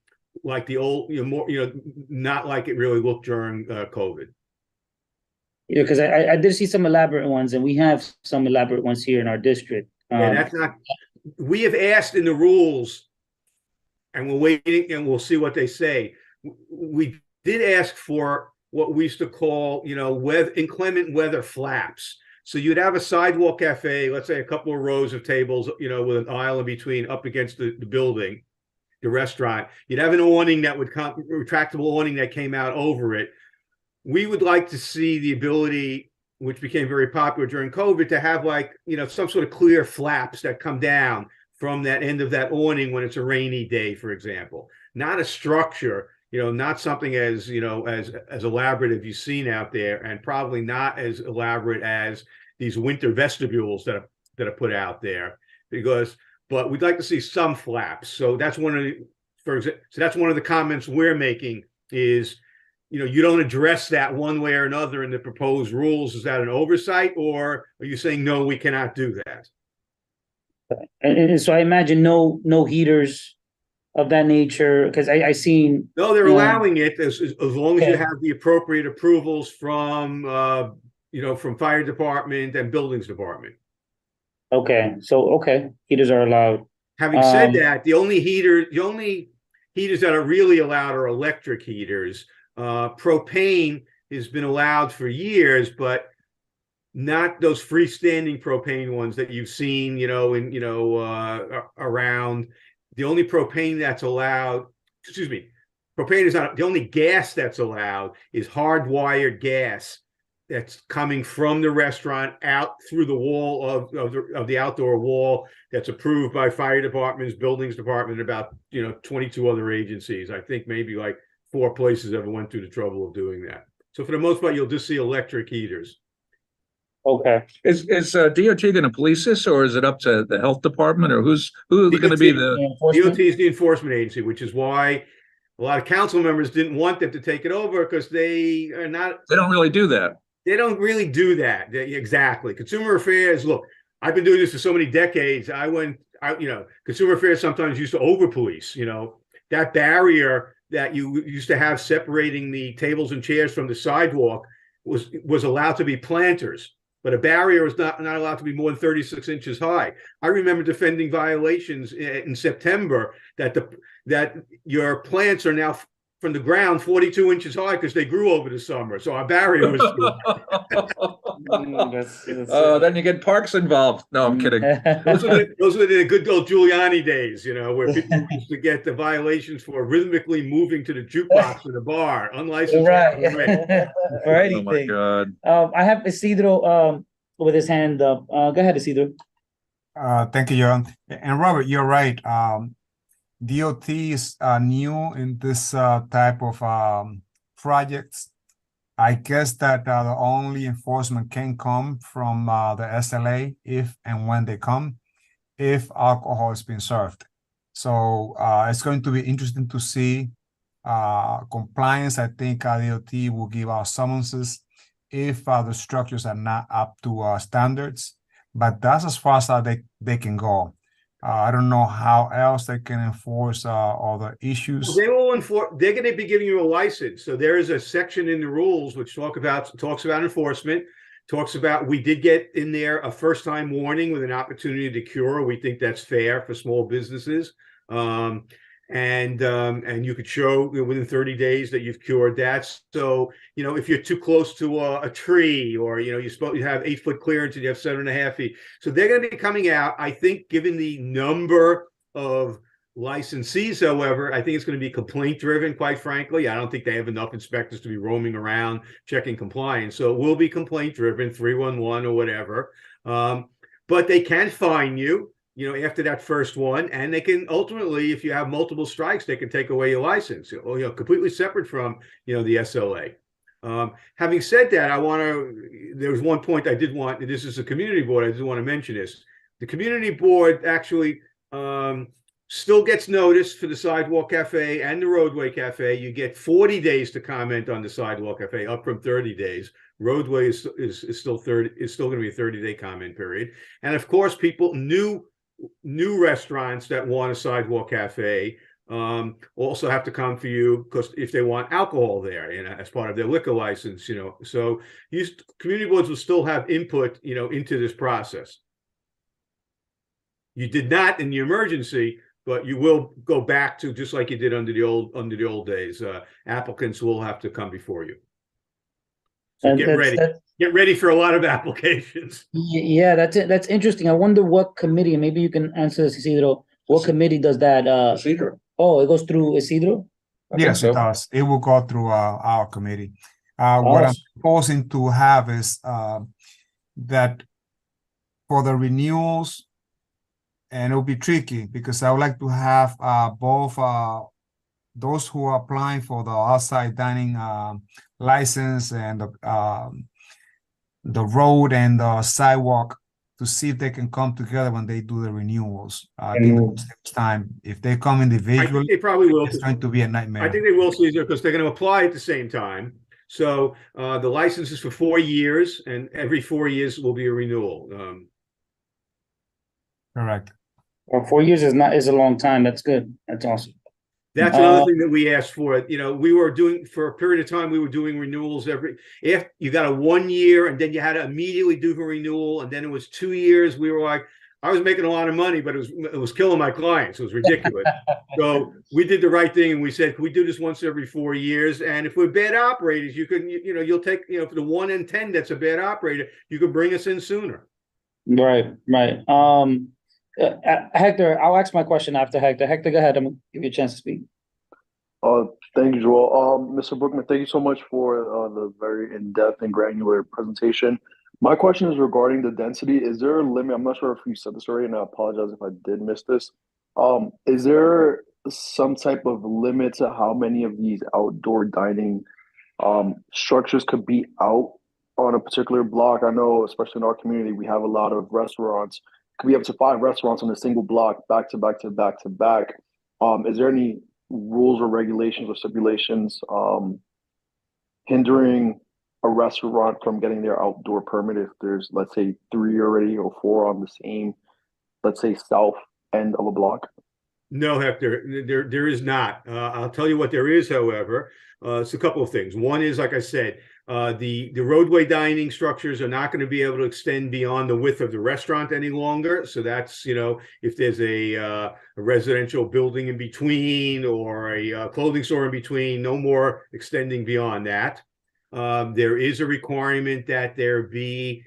Speaker 2: like the old, more, not like it really looked during COVID.
Speaker 1: Yeah, because I did see some elaborate ones, and we have some elaborate ones here in our district.
Speaker 2: And that's not. We have asked in the rules, and we're waiting, and we'll see what they say. We did ask for what we used to call, inclement weather flaps. So you'd have a sidewalk cafe, let's say a couple of rows of tables, with an aisle in between up against the building, the restaurant. You'd have an awning that would come, retractable awning that came out over it. We would like to see the ability, which became very popular during COVID, to have some sort of clear flaps that come down from that end of that awning when it's a rainy day, for example. not a structure, not something as, as elaborate as you've seen out there, and probably not as elaborate as these winter vestibules that are put out there, but we'd like to see some flaps. So that's one of the comments we're making is, you don't address that one way or another in the proposed rules. Is that an oversight, or are you saying, no, we cannot do that?
Speaker 1: And so I imagine no heaters of that nature, because I seen.
Speaker 2: No, they're allowing it as long as you
Speaker 1: Okay.
Speaker 2: have the appropriate approvals from, from fire department and buildings department.
Speaker 1: Okay, so heaters are allowed.
Speaker 2: Having said that, the only heaters that are really allowed are electric heaters. Propane has been allowed for years, but not those freestanding propane ones that you've seen, around. The only propane that's allowed, propane is not the only gas that's allowed is hardwired gas that's coming from the restaurant out through the wall of the outdoor wall that's approved by fire departments, buildings department, about 22 other agencies. I think maybe like 4 places ever went through the trouble of doing that. So for the most part, you'll just see electric heaters.
Speaker 1: Okay.
Speaker 3: Is DOT going to police this, or is it up to the health department, or who's going to be the?
Speaker 2: DOT is the enforcement agency, which is why a lot of council members didn't want them to take it over, because they
Speaker 3: don't really do that.
Speaker 2: They don't really do that. Exactly. Consumer affairs. Look, I've been doing this for so many decades. Consumer affairs sometimes used to over police. That barrier that you used to have separating the tables and chairs from the sidewalk was allowed to be planters, but a barrier is not allowed to be more than 36 inches high. I remember defending violations in September that your plants are now from the ground 42 inches high because they grew over the summer. So our barrier was.
Speaker 3: Then you get parks involved. No, I'm kidding.
Speaker 2: Those were the good old Giuliani days, where people used to get the violations for rhythmically moving to the jukebox in the bar, unlicensed.
Speaker 1: Right. For anything.
Speaker 3: Oh my God.
Speaker 1: I have Isidro with his hand up. Go ahead, Isidro.
Speaker 5: Thank you, John. And Robert, you're right. DOT is new in this type of projects. I guess that the only enforcement can come from the SLA if and when they come, if alcohol is being served. So it's going to be interesting to see compliance. I think DOT will give out summonses if the structures are not up to standards, but that's as far as they can go. I don't know how else they can enforce all the issues.
Speaker 2: Well, they will enforce. They're going to be giving you a license. So there is a section in the rules which talks about enforcement. Talks about, we did get in there a first-time warning with an opportunity to cure. We think that's fair for small businesses. And you could show within 30 days that you've cured that. So, if you're too close to a tree, or, you're supposed to have 8-foot clearance and you have 7.5 feet. So they're going to be coming out. I think, given the number of licensees, however, I think it's going to be complaint driven, quite frankly. I don't think they have enough inspectors to be roaming around checking compliance. So it will be complaint driven, 311 or whatever. But they can fine you, after that first one, and they can ultimately, if you have multiple strikes, they can take away your license, completely separate from, the SLA. Having said that, there was one point I did want, this is a community board, I did want to mention this. The community board actually still gets notice for the Sidewalk Cafe and the Roadway Cafe. You get 40 days to comment on the Sidewalk Cafe, up from 30 days. Roadway is still going to be a 30-day comment period. And of course, people, new restaurants that want a Sidewalk Cafe also have to come for you, because if they want alcohol there, as part of their liquor license, so community boards will still have input, into this process. You did not in the emergency, but you will go back to, just like you did under the old days. Applicants will have to come before you. So get ready. Get ready for a lot of applications.
Speaker 1: Yeah, that's interesting. I wonder what committee, and maybe you can answer this, Isidro. What committee does that?
Speaker 3: Isidro.
Speaker 1: Oh, it goes through Isidro?
Speaker 5: Yes, it does. It will go through our committee. What I'm proposing to have is that for the renewals, and it'll be tricky because I would like to have both those who are applying for the outside dining license and the road and the sidewalk to see if they can come together when they do the renewals. I think
Speaker 1: Renewals.
Speaker 5: it's time. If they come
Speaker 2: I
Speaker 5: individually,
Speaker 2: think they probably will.
Speaker 5: it's going to be a nightmare.
Speaker 2: I think they will, Caesar, because they're going to apply at the same time. So the license is for 4 years, and every 4 years will be a renewal.
Speaker 5: Correct.
Speaker 1: Well, 4 years is a long time. That's good. That's awesome.
Speaker 2: That's another thing that we asked for. You know, we were doing for a period of time, we were doing renewals if you got a 1 year and then you had to immediately do a renewal, and then it was 2 years. We were like, I was making a lot of money, but it was killing my clients. It was ridiculous. So we did the right thing, and we said, can we do this once every 4 years? And if we're bad operators, you can, you'll take, for the 1 in 10 that's a bad operator, you can bring us in sooner.
Speaker 1: Right. Hector, I'll ask my question after Hector. Hector, go ahead. I'm gonna give you a chance to speak.
Speaker 6: Thank you, Joel. Mr. Brookman, thank you so much for the very in-depth and granular presentation. My question is regarding the density. Is there a limit? I'm not sure if you said this already, and I apologize if I did miss this. Is there some type of limit to how many of these outdoor dining structures could be out on a particular block? I know, especially in our community, we have a lot of restaurants. It could be up to 5 restaurants on a single block, back to back to back to back. Is there any rules or regulations or stipulations hindering a restaurant from getting their outdoor permit if there's, let's say, 3 already or 4 on the same, let's say, south end of a block?
Speaker 2: No, Hector, there is not. I'll tell you what there is, however. It's a couple of things. One is, like I said, the roadway dining structures are not going to be able to extend beyond the width of the restaurant any longer. So that's, if there's a residential building in between or a clothing store in between, no more extending beyond that. There is a requirement that there be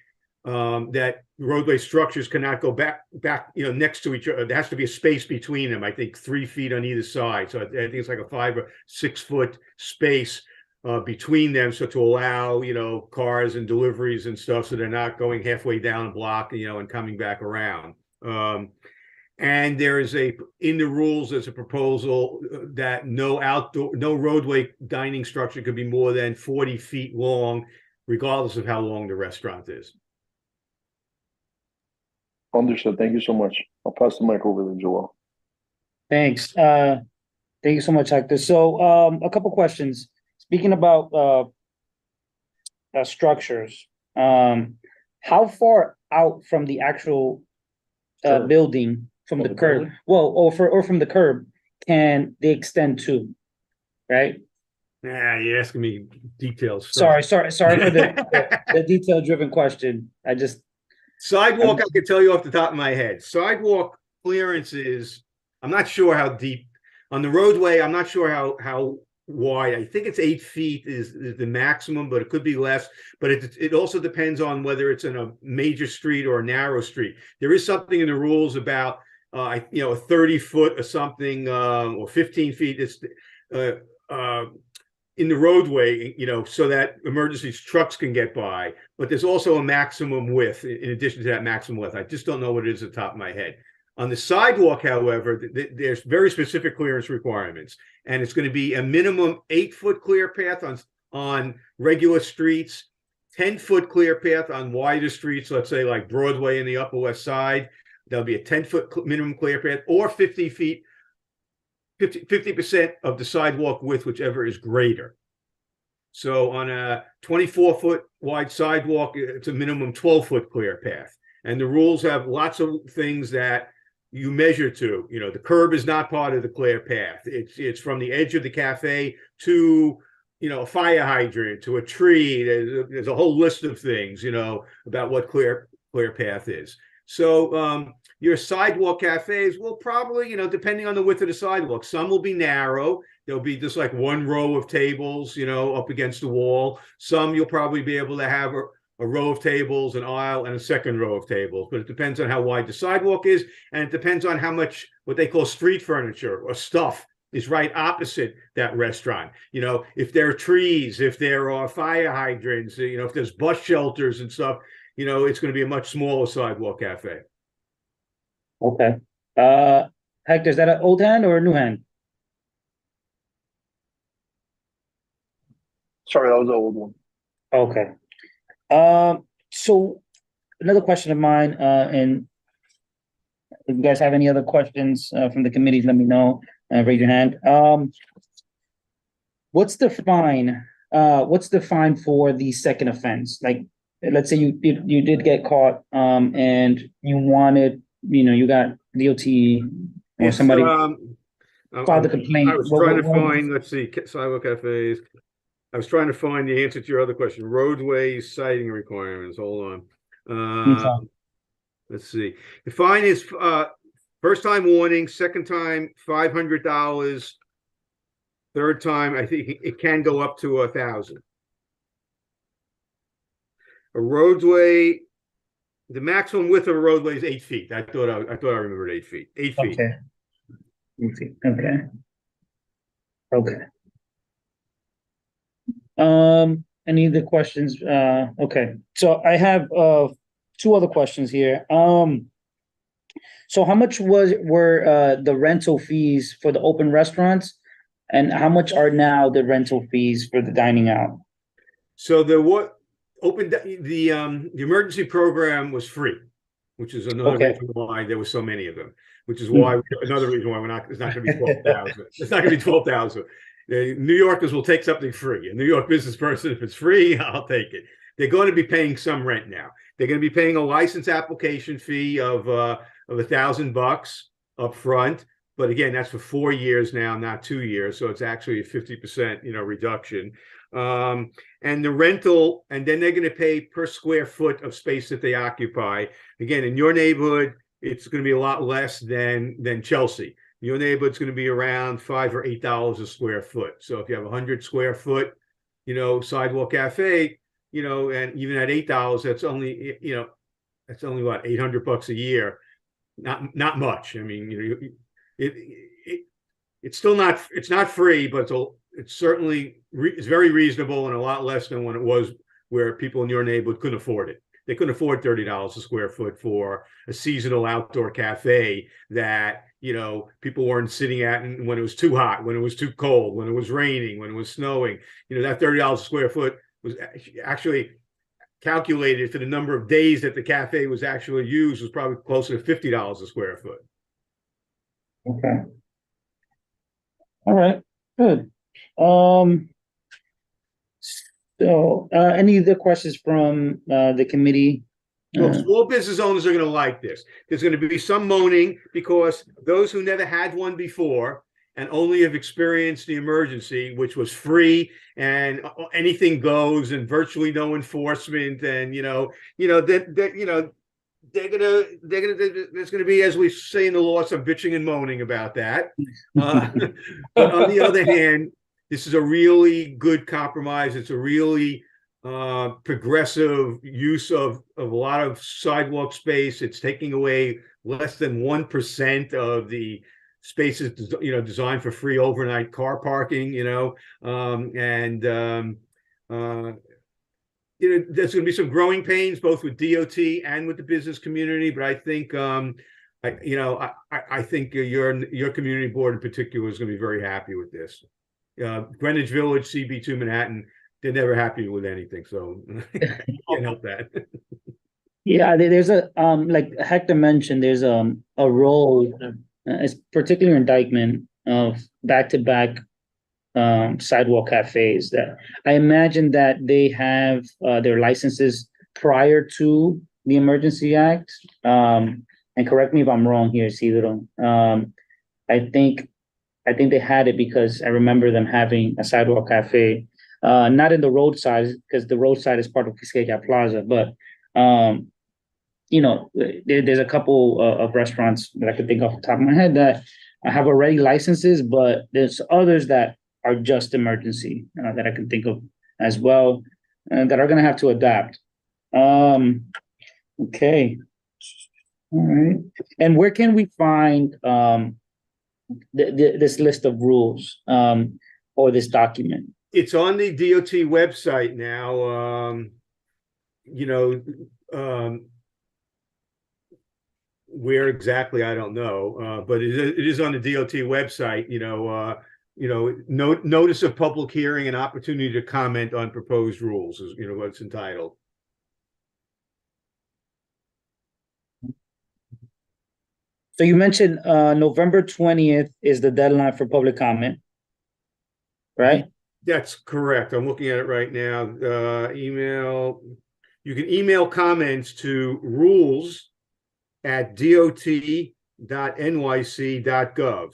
Speaker 2: that roadway structures cannot go back, next to each other. There has to be a space between them. I think 3 feet on either side. So I think it's like a 5 or 6 foot space between them. So to allow, cars and deliveries and stuff, so they're not going halfway down a block, and coming back around. And there is in the rules, there's a proposal that no roadway dining structure could be more than 40 feet long, regardless of how long the restaurant is.
Speaker 6: Understood. Thank you so much. I'll pass the mic over to Joel.
Speaker 1: Thanks. Thank you so much, Hector. So a couple questions. Speaking about structures, how far out from the actual building, from the curb, or from the curb, can they extend to, right?
Speaker 2: Yeah, you're asking me details.
Speaker 1: Sorry for the detail-driven question.
Speaker 2: Sidewalk, I can tell you off the top of my head. Sidewalk clearances, I'm not sure how deep. On the roadway, I'm not sure how wide. I think it's 8 feet is the maximum, but it could be less. But it also depends on whether it's in a major street or a narrow street. There is something in the rules about a 30 foot or something, or 15 feet. It's in the roadway, so that emergency trucks can get by. But there's also a maximum width in addition to that maximum width. I just don't know what it is at the top of my head. On the sidewalk, however, there's very specific clearance requirements, and it's going to be a minimum 8-foot clear path on regular streets, 10-foot clear path on wider streets, let's say like Broadway in the Upper West Side. There'll be a 10-foot minimum clear path, or 50 feet. 50% of the sidewalk width, whichever is greater. So on a 24-foot wide sidewalk, it's a minimum 12-foot clear path. And the rules have lots of things that you measure to. The curb is not part of the clear path. It's from the edge of the cafe to, a fire hydrant, to a tree. There's a whole list of things, about what clear path is. So your sidewalk cafes will probably, depending on the width of the sidewalk, some will be narrow. There'll be just like one row of tables, up against the wall. Some you'll probably be able to have a row of tables, an aisle, and a second row of tables. But it depends on how wide the sidewalk is, and it depends on how much what they call street furniture or stuff is right opposite that restaurant. If there are trees, if there are fire hydrants, if there's bus shelters and stuff, it's going to be a much smaller sidewalk cafe.
Speaker 1: Okay. Hector, is that an old hand or a new hand?
Speaker 6: Sorry, that was the old one.
Speaker 1: Okay. So another question of mine, and if you guys have any other questions, from the committees, let me know, raise your hand. What's the fine? What's the fine for the second offense? Like, let's say you did get caught, and you wanted, you got DOT or
Speaker 2: It's,
Speaker 1: somebody filed a
Speaker 2: I
Speaker 1: complaint.
Speaker 2: was trying to find, let's see, sidewalk cafes. I was trying to find the answer to your other question, roadways sighting requirements. Hold on.
Speaker 1: Okay.
Speaker 2: Let's see. The fine is first time warning, second time $500. Third time, I think it can go up to 1,000. A roadway, the maximum width of a roadway is 8 feet. I thought I remembered 8 feet. 8 feet.
Speaker 1: Okay. Okay. Okay. Any other questions? Okay. So I have two other questions here. So how much were the rental fees for the open restaurants, and how much are now the rental fees for the dining out?
Speaker 2: So the emergency program was free, which is another
Speaker 1: Okay.
Speaker 2: reason why there were so many of them. Which is why another reason why it's not going to be 12,000. It's not going to be 12,000. New Yorkers will take something free. A New York business person, if it's free, I'll take it. They're going to be paying some rent now. They're going to be paying a license application fee of $1,000 up front. But again, that's for 4 years now, not 2 years. So it's actually a 50%, reduction. And the rental, and then they're going to pay per square foot of space that they occupy. Again, in your neighborhood, it's going to be a lot less than Chelsea. Your neighborhood's going to be around $5 or $8 a square foot. So if you have 100 square foot, sidewalk cafe, and even at $8, that's only, that's only what, $800 a year. Not much. I mean, it's still not, it's not free, but it's certainly it's very reasonable and a lot less than when it was where people in your neighborhood couldn't afford it. They couldn't afford $30 a square foot for a seasonal outdoor cafe that, people weren't sitting at when it was too hot, when it was too cold, when it was raining, when it was snowing. That $30 a square foot was actually calculated for the number of days that the cafe was actually used, was probably closer to $50 a square foot.
Speaker 1: Okay. All right, good. So, any other questions from the committee?
Speaker 2: Well, small business owners are going to like this. There's going to be some moaning because those who never had one before and only have experienced the emergency, which was free and anything goes and virtually no enforcement, and there's gonna be, as we say in the law, some bitching and moaning about that. But on the other hand, this is a really good compromise. It's a really progressive use of a lot of sidewalk space. It's taking away less than 1% of the spaces, designed for free overnight car parking. There's going to be some growing pains both with DOT and with the business community, but I think I think your community board in particular is going to be very happy with this. Greenwich Village, CB2 Manhattan, they're never happy with anything, so you can't help that.
Speaker 1: Yeah, there's like Hector mentioned, there's a role, it's particularly in Dyckman, of back-to-back sidewalk cafes that I imagine that they have their licenses prior to the Emergency Act. And correct me if I'm wrong here, Isidro. I think they had it because I remember them having a sidewalk cafe, not in the roadside, because the roadside is part of Quisqueya Plaza, but there's a couple of restaurants that I could think off the top of my head that have already licenses, but there's others that are just emergency that I can think of as well, that are going to have to adapt. Okay. All right. And where can we find this list of rules or this document?
Speaker 2: It's on the DOT website now. Where exactly, I don't know, but it is on the DOT website. notice of public hearing and opportunity to comment on proposed rules is, what it's entitled.
Speaker 1: So you mentioned November 20th is the deadline for public comment, right?
Speaker 2: That's correct. I'm looking at it right now. You can email comments to rules@dot.nyc.gov.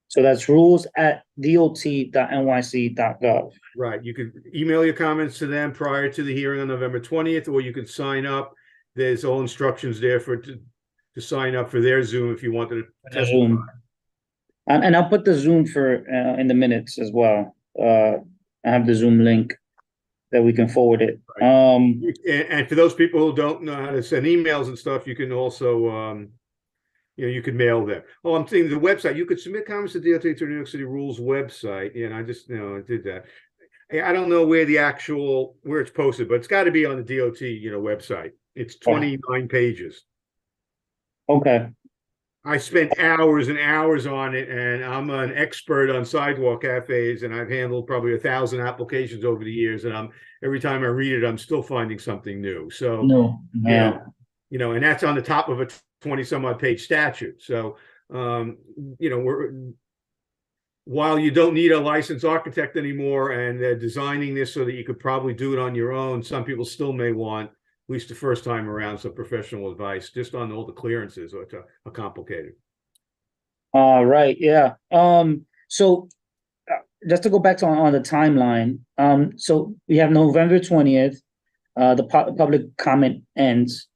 Speaker 1: So that's rules@dot.nyc.gov.
Speaker 2: Right. You could email your comments to them prior to the hearing on November 20th, or you can sign up. There's all instructions there to sign up for their Zoom if you wanted to testify.
Speaker 1: Zoom. And I'll put the Zoom for in the minutes as well. I have the Zoom link that we can forward it.
Speaker 2: And for those people who don't know how to send emails and stuff, you can also, you can mail them. Oh, I'm thinking the website. You could submit comments to DOT through New York City Rules website. Yeah, and I just, I did that. I don't know where it's posted, but it's got to be on the DOT, website. It's 29 pages.
Speaker 1: Okay.
Speaker 2: I spent hours and hours on it, and I'm an expert on sidewalk cafes, and I've handled probably 1,000 applications over the years. And every time I read it, I'm still finding something new. So, and that's on the top of a 20-some-odd page statute. So, while you don't need a licensed architect anymore, and they're designing this so that you could probably do it on your own, some people still may want, at least the first time around, some professional advice just on all the clearances, which are complicated.
Speaker 1: Right. Yeah. So just to go back on the timeline. So we have November 20th. The public comment ends.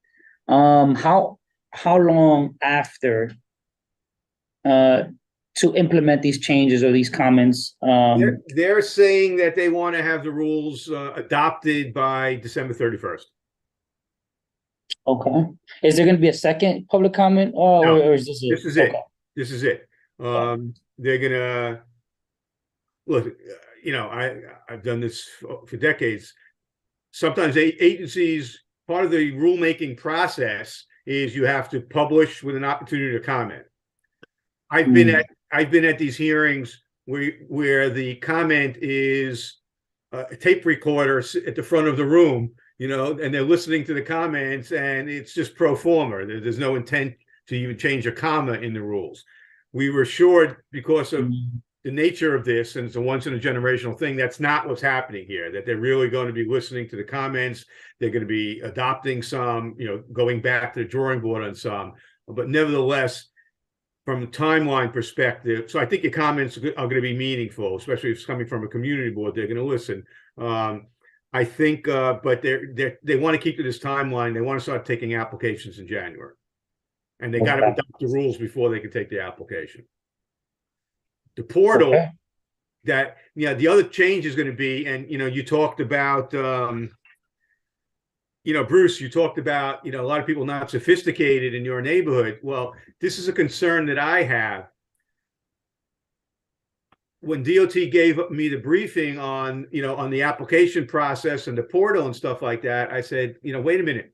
Speaker 1: How long after to implement these changes or these comments?
Speaker 2: They're saying that they want to have the rules adopted by December 31st.
Speaker 1: Okay. Is there going to be a second public comment,
Speaker 2: No,
Speaker 1: or is this it?
Speaker 2: This is it. This is it. They're gonna look. I've done this for decades. Sometimes agencies, part of the rulemaking process is you have to publish with an opportunity to comment. I've been at these hearings where the comment is a tape recorder at the front of the room, and they're listening to the comments, and it's just pro forma. There's no intent to even change a comma in the rules. We were assured, because of the nature of this, and it's a once in a generational thing, that's not what's happening here, that they're really going to be listening to the comments. They're going to be adopting some, going back to the drawing board on some, but nevertheless, from a timeline perspective, so I think your comments are going to be meaningful, especially if it's coming from a community board. They're going to listen. I think, but they want to keep to this timeline. They want to start taking applications in January, and they got to adopt the rules before they can take the application. The portal, that the other change is going to be, and you talked about, Bruce, you talked about a lot of people not sophisticated in your neighborhood. Well, this is a concern that I have. When DOT gave me the briefing on, on the application process and the portal and stuff like that, I said, wait a minute.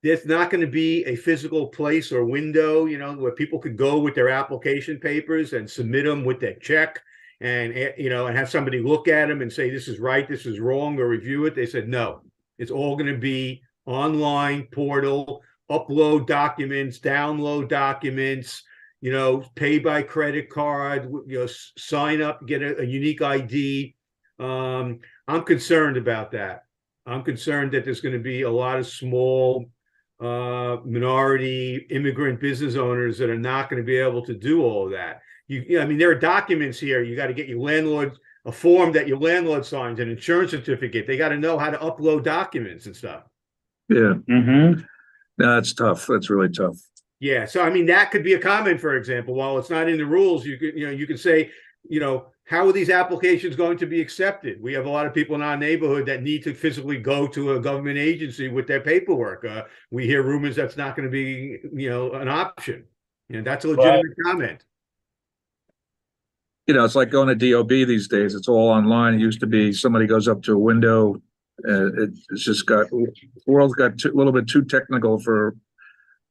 Speaker 2: There's not going to be a physical place or window, where people could go with their application papers and submit them with their check and, and have somebody look at them and say, this is right, this is wrong, or review it. They said, no, it's all going to be online portal, upload documents, download documents, pay by credit card, sign up, get a unique ID. I'm concerned about that. I'm concerned that there's going to be a lot of small minority immigrant business owners that are not going to be able to do all of that. There are documents here. You got to get your landlord, a form that your landlord signs, an insurance certificate. They got to know how to upload documents and stuff.
Speaker 3: Yeah. No, that's tough. That's really tough.
Speaker 2: Yeah. So, that could be a comment, for example. While it's not in the rules, you could say, how are these applications going to be accepted? We have a lot of people in our neighborhood that need to physically go to a government agency with their paperwork. We hear rumors that's not going to be, an option. That's a legitimate comment.
Speaker 3: It's like going to DOB these days. It's all online. It used to be somebody goes up to a window. It's just the world's got a little bit too technical for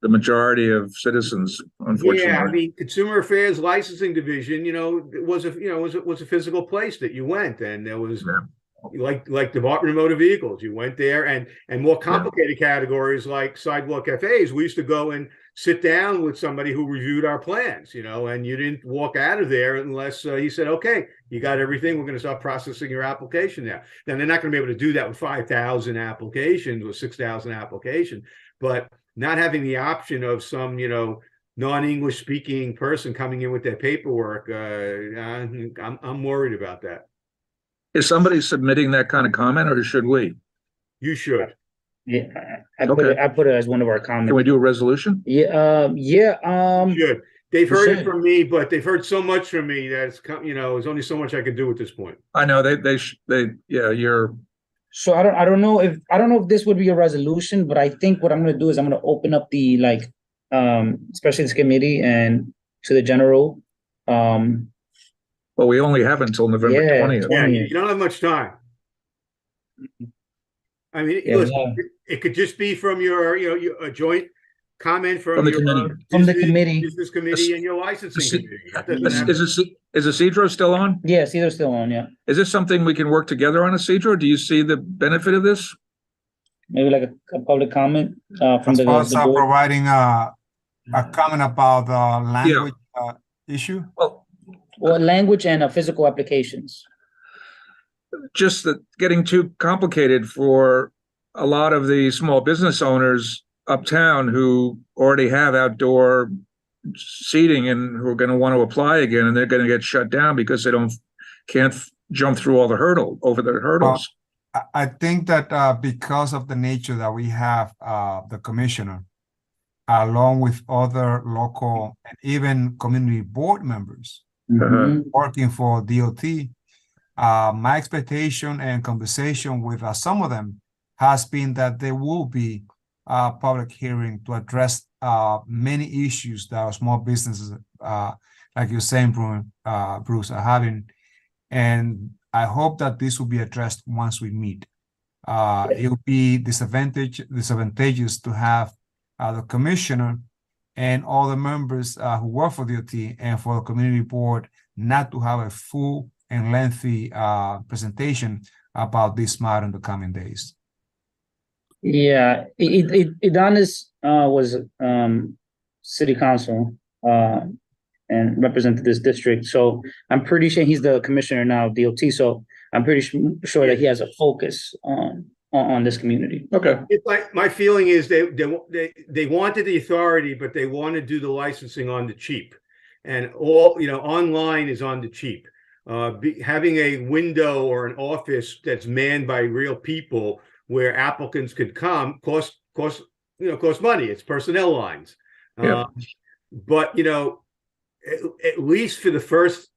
Speaker 3: the majority of citizens,
Speaker 2: Yeah, I
Speaker 3: unfortunately.
Speaker 2: mean, Consumer Affairs Licensing Division, it was a physical place that you went, and there was
Speaker 3: Yeah.
Speaker 2: like Department of Motor Vehicles. You went there, and more complicated categories like sidewalk cafes. We used to go and sit down with somebody who reviewed our plans, and you didn't walk out of there unless he said, "Okay, you got everything. We're going to start processing your application now." Now they're not going to be able to do that with 5,000 applications or 6,000 applications, but not having the option of some, non-English speaking person coming in with their paperwork, I'm worried about that.
Speaker 3: Is somebody submitting that kind of comment, or should we?
Speaker 2: You should.
Speaker 1: Yeah, I put it as one of our
Speaker 3: Can we
Speaker 1: comments.
Speaker 3: do a resolution?
Speaker 1: Yeah,
Speaker 2: You should. They've
Speaker 1: we
Speaker 2: heard it
Speaker 1: should.
Speaker 2: from me, but they've heard so much from me that there's only so much I can do at this point.
Speaker 3: I know you're,
Speaker 1: So I don't know if this would be a resolution, but I think what I'm gonna do is I'm gonna open up the especially this committee and to the general.
Speaker 3: well, we only have until November
Speaker 1: Yeah.
Speaker 3: 20th.
Speaker 2: Yeah,
Speaker 1: 20th.
Speaker 2: you don't have much time. I mean,
Speaker 1: Yeah,
Speaker 2: listen,
Speaker 1: yeah.
Speaker 2: it could just be from a joint comment
Speaker 3: From the
Speaker 2: your
Speaker 3: committee.
Speaker 1: From the committee.
Speaker 2: business committee and your licensing committee. That doesn't have-
Speaker 3: Is Isidro still on?
Speaker 1: Yes, either still on, yeah.
Speaker 3: Is this something we can work together on, Isidro? Do you see the benefit of this?
Speaker 1: Maybe like a public comment from
Speaker 5: As
Speaker 1: the
Speaker 5: far as
Speaker 1: board.
Speaker 5: providing a comment about the language issue.
Speaker 1: Well, language and physical applications.
Speaker 3: Just that getting too complicated for a lot of the small business owners uptown who already have outdoor seating and who are going to want to apply again, and they're going to get shut down because they can't jump through all the hurdles.
Speaker 5: I think that because of the nature that we have, the commissioner, along with other local and even community board members
Speaker 1: Mhm.
Speaker 5: working for DOT, my expectation and conversation with some of them has been that there will be a public hearing to address many issues that our small businesses, like you're saying, Bruce, are having. And I hope that this will be addressed once we meet. It will be disadvantageous to have the commissioner and all the members who work for DOT and for the community board not to have a full and lengthy presentation about this matter in the coming days.
Speaker 1: Yeah, Adonis was city council and represented this district. So I'm pretty sure he's the commissioner now of DOT. So I'm pretty sure that he has a focus on this community.
Speaker 3: Okay.
Speaker 2: It's like my feeling is they wanted the authority, but they want to do the licensing on the cheap, and all online is on the cheap. Having a window or an office that's manned by real people where applicants could come cost money. It's personnel lines.
Speaker 3: Yeah.
Speaker 2: But at least for the first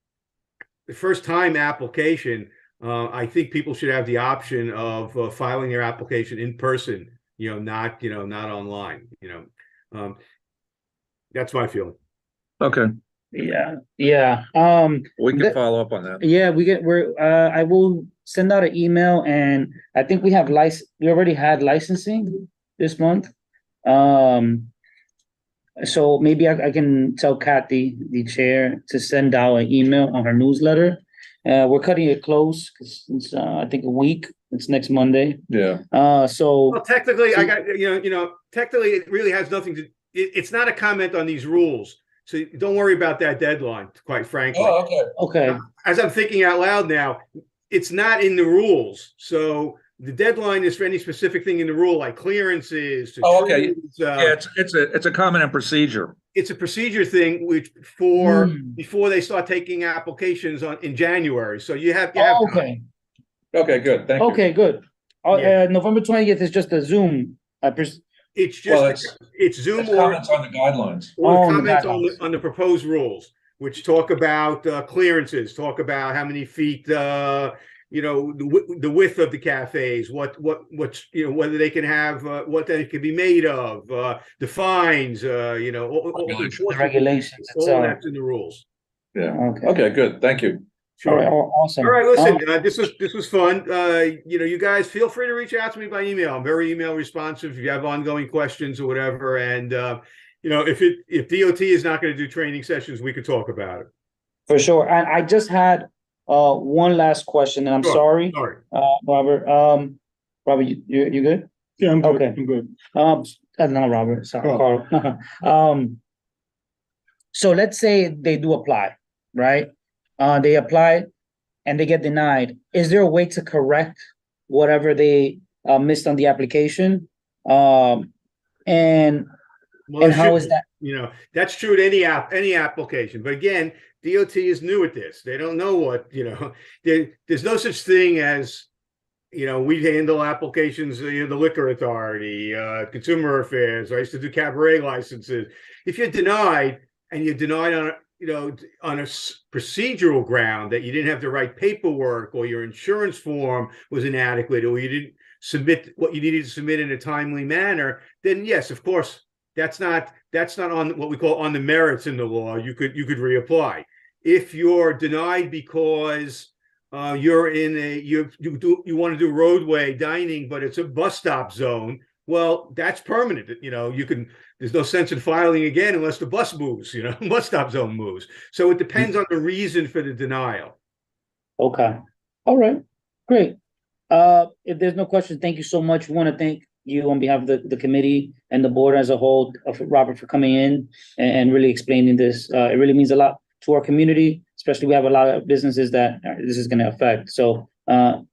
Speaker 2: time application, I think people should have the option of filing their application in person, not online. That's my feeling.
Speaker 3: Okay.
Speaker 1: Yeah.
Speaker 3: We can follow up on that.
Speaker 1: Yeah, I will send out an email, and I think we already had licensing this month. So maybe I can tell Kathy, the chair, to send out an email on her newsletter. We're cutting it close because it's I think a week. It's next Monday.
Speaker 3: Yeah.
Speaker 1: So
Speaker 2: Well, technically, technically, it really has nothing to. It's not a comment on these rules, so don't worry about that deadline. Quite frankly.
Speaker 3: Oh, okay.
Speaker 1: okay.
Speaker 2: As I'm thinking out loud now, it's not in the rules. So the deadline is for any specific thing in the rule, like clearances.
Speaker 3: Oh, okay.
Speaker 2: trees,
Speaker 3: Yeah, it's a common and procedure.
Speaker 2: it's a procedure thing, which before they start taking applications in January. So you have.
Speaker 1: Okay.
Speaker 3: Okay, good. Thank you.
Speaker 1: Okay. Good.
Speaker 2: Yeah.
Speaker 1: November 20th is just a Zoom.
Speaker 2: It's just
Speaker 3: Well,
Speaker 2: it's Zoom
Speaker 3: It's
Speaker 2: or
Speaker 3: comments on the guidelines.
Speaker 2: comments
Speaker 1: guidelines.
Speaker 2: on the proposed rules, which talk about clearances, talk about how many feet, the width of the cafes, whether they can have, what they can be made of, the fines, all
Speaker 1: The regulations.
Speaker 2: all
Speaker 1: itself.
Speaker 2: that's in the rules.
Speaker 3: Yeah.
Speaker 1: Okay.
Speaker 3: Okay, good. Thank you.
Speaker 1: All right. Awesome.
Speaker 2: All right, listen, this was fun. You guys feel free to reach out to me by email. I'm very email responsive if you have ongoing questions or whatever. And if DOT is not going to do training sessions, we could talk about it.
Speaker 1: For sure. And I just had one last question, and I'm
Speaker 2: Sure.
Speaker 1: sorry,
Speaker 2: Sorry.
Speaker 1: Robert. Robert, you good?
Speaker 6: Yeah, I'm good.
Speaker 1: Okay.
Speaker 6: I'm good.
Speaker 1: No, Robert. Sorry,
Speaker 6: Oh.
Speaker 1: Carl. So let's say they do apply, right? They apply and they get denied. Is there a way to correct whatever they missed on the application? And
Speaker 2: Well,
Speaker 1: how
Speaker 2: it
Speaker 1: is
Speaker 2: should-
Speaker 1: that?
Speaker 2: That's true at any application. But again, DOT is new at this. They don't know what, there's no such thing as, we handle applications, the Liquor Authority, Consumer Affairs. I used to do cabaret licenses. If you're denied and you're denied on a procedural ground that you didn't have the right paperwork, or your insurance form was inadequate, or you didn't submit what you needed to submit in a timely manner, then yes, of course, that's not on what we call on the merits in the law. You could reapply. If you're denied because you're in you want to do roadway dining, but it's a bus stop zone, well, that's permanent. There's no sense in filing again unless the bus moves, bus stop zone moves. So it depends on the reason for the denial.
Speaker 1: Okay. All right. Great. If there's no questions, thank you so much. We want to thank you on behalf of the committee and the board as a whole, Robert, for coming in and really explaining this. It really means a lot to our community, especially we have a lot of businesses that this is going to affect. So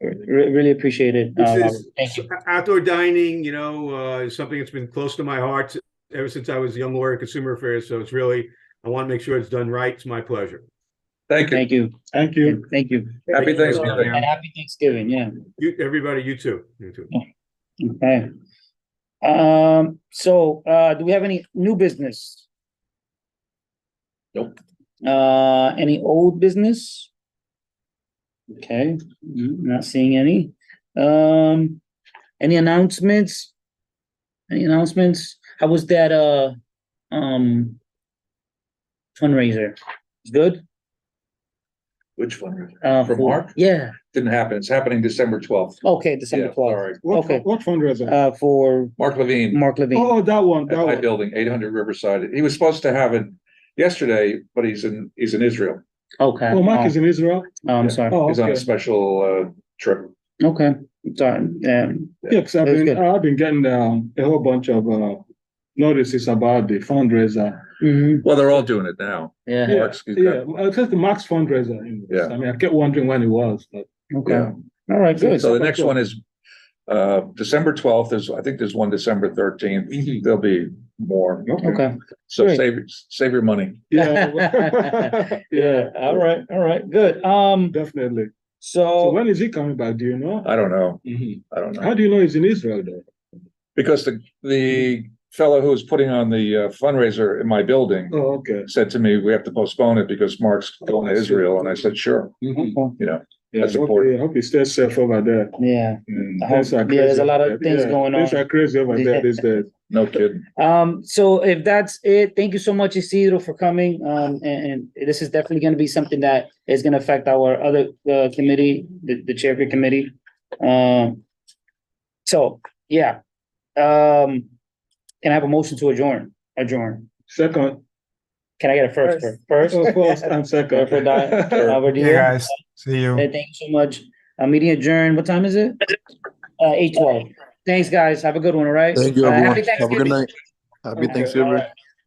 Speaker 1: really appreciate it, Robert. Thank you.
Speaker 2: Outdoor dining, is something that's been close to my heart ever since I was a young lawyer in consumer affairs. So it's really, I want to make sure it's done right. It's my pleasure.
Speaker 3: Thank you.
Speaker 1: Thank you.
Speaker 6: Thank you.
Speaker 1: Thank you.
Speaker 3: Happy Thanksgiving.
Speaker 1: And happy Thanksgiving. Yeah.
Speaker 2: Everybody, you too. You too.
Speaker 1: Okay. So do we have any new business?
Speaker 3: Nope.
Speaker 1: Any old business? Okay, not seeing any. Any announcements? Any announcements? How was that fundraiser? It's good?
Speaker 3: Which one?
Speaker 1: For
Speaker 3: Mark?
Speaker 1: Yeah,
Speaker 3: Didn't happen. It's happening December 12th.
Speaker 1: okay, December
Speaker 3: Yeah,
Speaker 1: 12th.
Speaker 3: sorry.
Speaker 1: Okay.
Speaker 6: What fundraiser?
Speaker 1: For
Speaker 3: Mark Levine
Speaker 1: Mark Levine.
Speaker 6: Oh, that one.
Speaker 3: at
Speaker 6: That
Speaker 3: my
Speaker 6: one.
Speaker 3: building, 800 Riverside. He was supposed to have it yesterday, but he's in Israel.
Speaker 1: Okay.
Speaker 6: Oh, Mark is in Israel.
Speaker 1: Oh, I'm
Speaker 3: Yeah.
Speaker 1: sorry.
Speaker 6: Oh,
Speaker 3: He's on a
Speaker 6: okay.
Speaker 3: special trip.
Speaker 1: Okay, sorry.
Speaker 6: Yeah, because
Speaker 1: That's good.
Speaker 6: I've been getting a whole bunch of notices about the fundraiser.
Speaker 3: Well, they're all doing it now.
Speaker 1: Yeah,
Speaker 6: Yeah,
Speaker 3: Mark's- he's got-
Speaker 6: yeah. It's just the Max fundraiser.
Speaker 3: Yeah.
Speaker 6: I mean, I kept wondering when it was, but
Speaker 1: okay.
Speaker 3: Yeah.
Speaker 1: All right, good.
Speaker 3: So the next one is December 12th. I think there's one December 13th. There'll be more.
Speaker 1: Okay.
Speaker 3: So
Speaker 1: Great.
Speaker 3: save your money.
Speaker 6: yeah,
Speaker 1: Yeah, all right, good.
Speaker 6: definitely.
Speaker 1: So
Speaker 6: So when is he coming back? Do you know?
Speaker 3: I don't know.
Speaker 6: Mhm.
Speaker 3: I don't know.
Speaker 6: How do you know he's in Israel though?
Speaker 3: Because the fellow who was putting on the fundraiser in my building
Speaker 6: Oh, okay.
Speaker 3: said to me, we have to postpone it because Mark's going to Israel. And I said, sure,
Speaker 6: Mhm.
Speaker 3: Yeah,
Speaker 6: That's
Speaker 3: important.
Speaker 6: important. I hope he stays safe over there.
Speaker 1: yeah, I hope-
Speaker 6: Things are
Speaker 1: yeah, there's a
Speaker 6: crazy.
Speaker 1: lot of things going
Speaker 6: Things
Speaker 1: on.
Speaker 6: are crazy over there these days.
Speaker 3: no kidding.
Speaker 1: So if that's it, thank you so much, Isidro, for coming. And this is definitely going to be something that is going to affect our other committee, the chair of your committee. So yeah, can I have a motion to adjourn?
Speaker 6: Second,
Speaker 1: Can I get a first? First.
Speaker 6: first and second.
Speaker 1: For that, Robert,
Speaker 5: Hey, guys, see you.
Speaker 1: Hey, thank you so much. Meeting adjourned. What time is it? 8:12. Thanks, guys. Have a good one. All right.
Speaker 7: Thank you,
Speaker 1: Happy
Speaker 7: everyone. Have a good
Speaker 1: Thanksgiving.
Speaker 7: night. Happy
Speaker 6: Okay.
Speaker 7: Thanksgiving.
Speaker 1: All right.